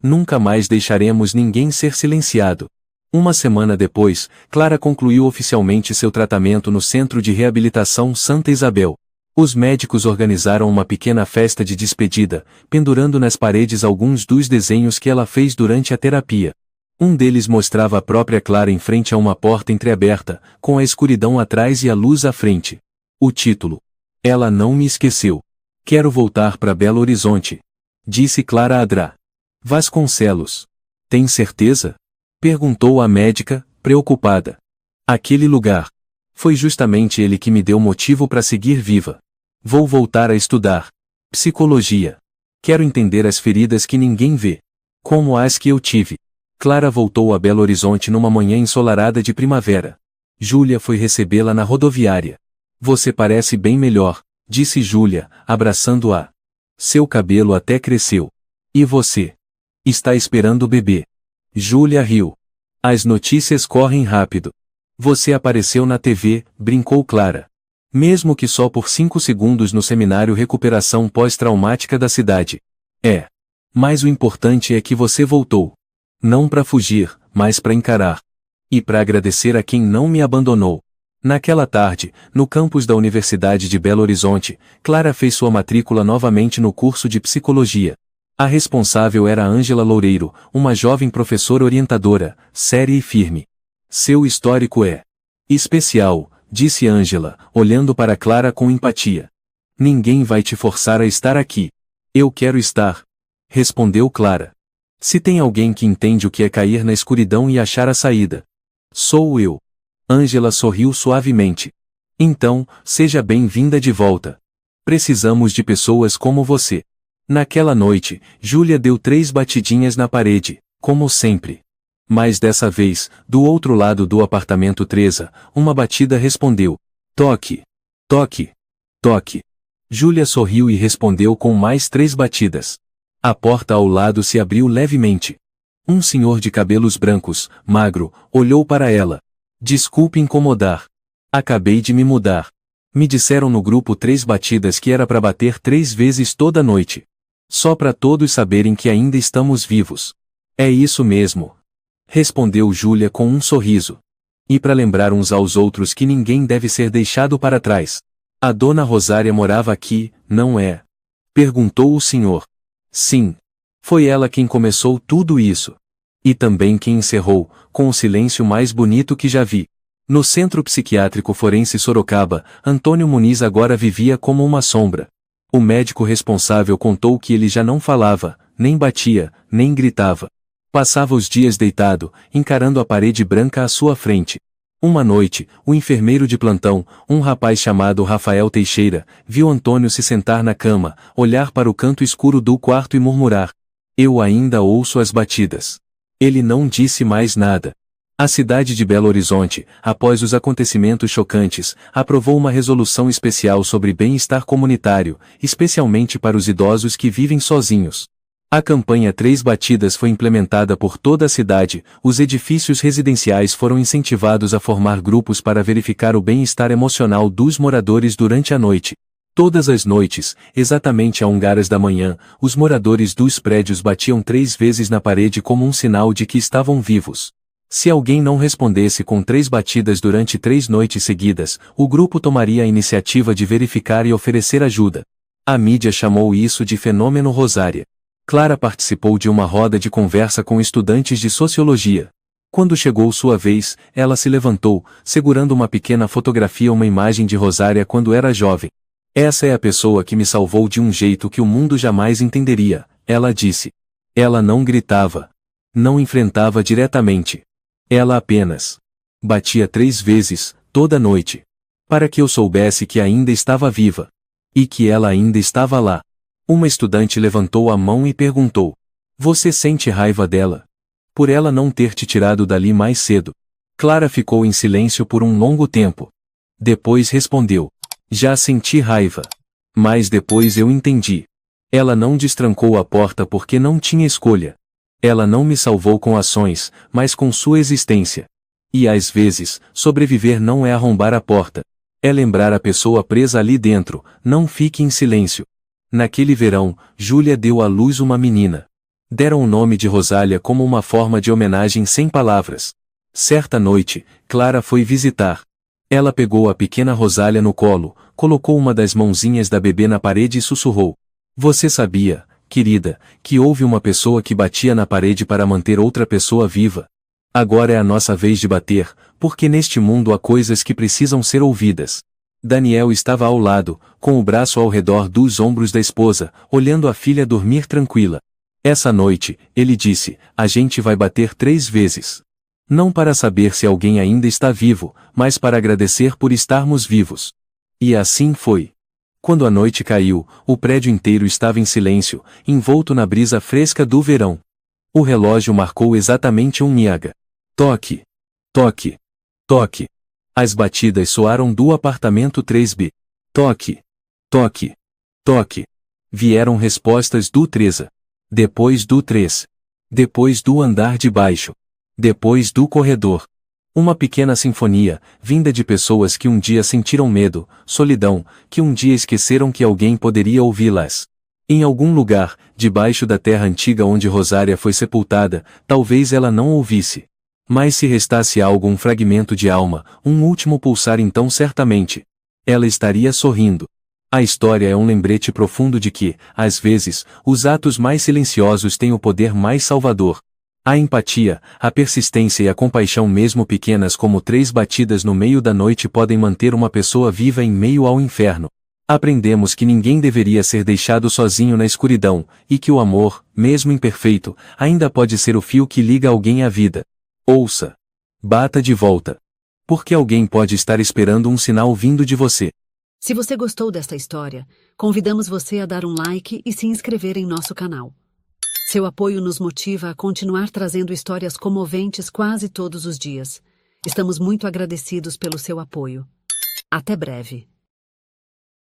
Nunca mais deixaremos ninguém ser silenciado. Uma semana depois, Clara concluiu oficialmente seu tratamento no Centro de Reabilitação Santa Isabel. Os médicos organizaram uma pequena festa de despedida, pendurando nas paredes alguns dos desenhos que ela fez durante a terapia. Um deles mostrava a própria Clara em frente a uma porta entreaberta, com a escuridão atrás e a luz à frente. O título: Ela não me esqueceu. Quero voltar para Belo Horizonte, disse Clara a Dra. Vasconcelos. Tem certeza? Perguntou a médica, preocupada. Aquele lugar. Foi justamente ele que me deu motivo para seguir viva. Vou voltar a estudar psicologia. Quero entender as feridas que ninguém vê, como as que eu tive. Clara voltou a Belo Horizonte numa manhã ensolarada de primavera. Júlia foi recebê-la na rodoviária. Você parece bem melhor, disse Júlia, abraçando-a. Seu cabelo até cresceu. E você? Está esperando o bebê. Júlia riu. As notícias correm rápido. Você apareceu na TV, brincou Clara. Mesmo que só por 5 segundos no seminário Recuperação Pós-Traumática da cidade. É. Mas o importante é que você voltou. Não para fugir, mas para encarar. E para agradecer a quem não me abandonou. Naquela tarde, no campus da Universidade de Belo Horizonte, Clara fez sua matrícula novamente no curso de psicologia. A responsável era Ângela Loureiro, uma jovem professora orientadora, séria e firme. Seu histórico é especial, disse Ângela, olhando para Clara com empatia. Ninguém vai te forçar a estar aqui. Eu quero estar, respondeu Clara. Se tem alguém que entende o que é cair na escuridão e achar a saída, sou eu. Ângela sorriu suavemente. Então, seja bem-vinda de volta. Precisamos de pessoas como você. Naquela noite, Júlia deu 3 batidinhas na parede, como sempre. Mas dessa vez, do outro lado do apartamento Teresa, uma batida respondeu. Toque. Toque. Toque. Júlia sorriu e respondeu com mais 3 batidas. A porta ao lado se abriu levemente. Um senhor de cabelos brancos, magro, olhou para ela. Desculpe incomodar. Acabei de me mudar. Me disseram no grupo 3 batidas que era para bater 3 vezes toda noite. Só para todos saberem que ainda estamos vivos. É isso mesmo. Respondeu Júlia com um sorriso. E para lembrar uns aos outros que ninguém deve ser deixado para trás. A dona Rosária morava aqui, não é? Perguntou o senhor. Sim. Foi ela quem começou tudo isso. E também quem encerrou, com o silêncio mais bonito que já vi. No Centro Psiquiátrico Forense Sorocaba, Antônio Muniz agora vivia como uma sombra. O médico responsável contou que ele já não falava, nem batia, nem gritava. Passava os dias deitado, encarando a parede branca à sua frente. Uma noite, o enfermeiro de plantão, um rapaz chamado Rafael Teixeira, viu Antônio se sentar na cama, olhar para o canto escuro do quarto e murmurar. Eu ainda ouço as batidas. Ele não disse mais nada. A cidade de Belo Horizonte, após os acontecimentos chocantes, aprovou uma resolução especial sobre bem-estar comunitário, especialmente para os idosos que vivem sozinhos. A campanha 3 batidas foi implementada por toda a cidade, os edifícios residenciais foram incentivados a formar grupos para verificar o bem-estar emocional dos moradores durante a noite. Todas as noites, exatamente a 1h da manhã, os moradores dos prédios batiam 3 vezes na parede como um sinal de que estavam vivos. Se alguém não respondesse com 3 batidas durante 3 noites seguidas, o grupo tomaria a iniciativa de verificar e oferecer ajuda. A mídia chamou isso de fenômeno Rosária. Clara participou de uma roda de conversa com estudantes de sociologia. Quando chegou sua vez, ela se levantou, segurando uma pequena fotografia, uma imagem de Rosária quando era jovem. Essa é a pessoa que me salvou de um jeito que o mundo jamais entenderia, ela disse. Ela não gritava. Não enfrentava diretamente. Ela apenas batia 3 vezes, toda noite. Para que eu soubesse que ainda estava viva. E que ela ainda estava lá. Uma estudante levantou a mão e perguntou: Você sente raiva dela? Por ela não ter te tirado dali mais cedo. Clara ficou em silêncio por um longo tempo. Depois respondeu: Já senti raiva. Mas depois eu entendi. Ela não destrancou a porta porque não tinha escolha. Ela não me salvou com ações, mas com sua existência. E às vezes, sobreviver não é arrombar a porta. É lembrar a pessoa presa ali dentro: não fique em silêncio. Naquele verão, Júlia deu à luz uma menina. Deram o nome de Rosália como uma forma de homenagem sem palavras. Certa noite, Clara foi visitar. Ela pegou a pequena Rosália no colo, colocou uma das mãozinhas da bebê na parede e sussurrou: Você sabia, querida, que houve uma pessoa que batia na parede para manter outra pessoa viva? Agora é a nossa vez de bater, porque neste mundo há coisas que precisam ser ouvidas. Daniel estava ao lado, com o braço ao redor dos ombros da esposa, olhando a filha dormir tranquila. Essa noite, ele disse: A gente vai bater 3 vezes. Não para saber se alguém ainda está vivo, mas para agradecer por estarmos vivos. E assim foi. Quando a noite caiu, o prédio inteiro estava em silêncio, envolto na brisa fresca do verão. O relógio marcou exatamente 1 niaga. Toque. Toque. Toque. As batidas soaram do apartamento 3B. Toque. Toque. Toque. Vieram respostas do 3A. Depois do 3. Depois do andar de baixo. Depois do corredor. Uma pequena sinfonia, vinda de pessoas que um dia sentiram medo, solidão, que um dia esqueceram que alguém poderia ouvi-las. Em algum lugar, debaixo da terra antiga onde Rosália foi sepultada, talvez ela não ouvisse. Mas se restasse algo, um fragmento de alma, um último pulsar, então certamente ela estaria sorrindo. A história é um lembrete profundo de que, às vezes, os atos mais silenciosos têm o poder mais salvador. A empatia, a persistência e a compaixão, mesmo pequenas como 3 batidas no meio da noite, podem manter uma pessoa viva em meio ao inferno. Aprendemos que ninguém deveria ser deixado sozinho na escuridão, e que o amor, mesmo imperfeito, ainda pode ser o fio que liga alguém à vida. Ouça. Bata de volta. Porque alguém pode estar esperando um sinal vindo de você. Se você gostou desta história, convidamos você a dar um like e se inscrever em nosso canal. Seu apoio nos motiva a continuar trazendo histórias comoventes quase todos os dias. Estamos muito agradecidos pelo seu apoio. Até breve.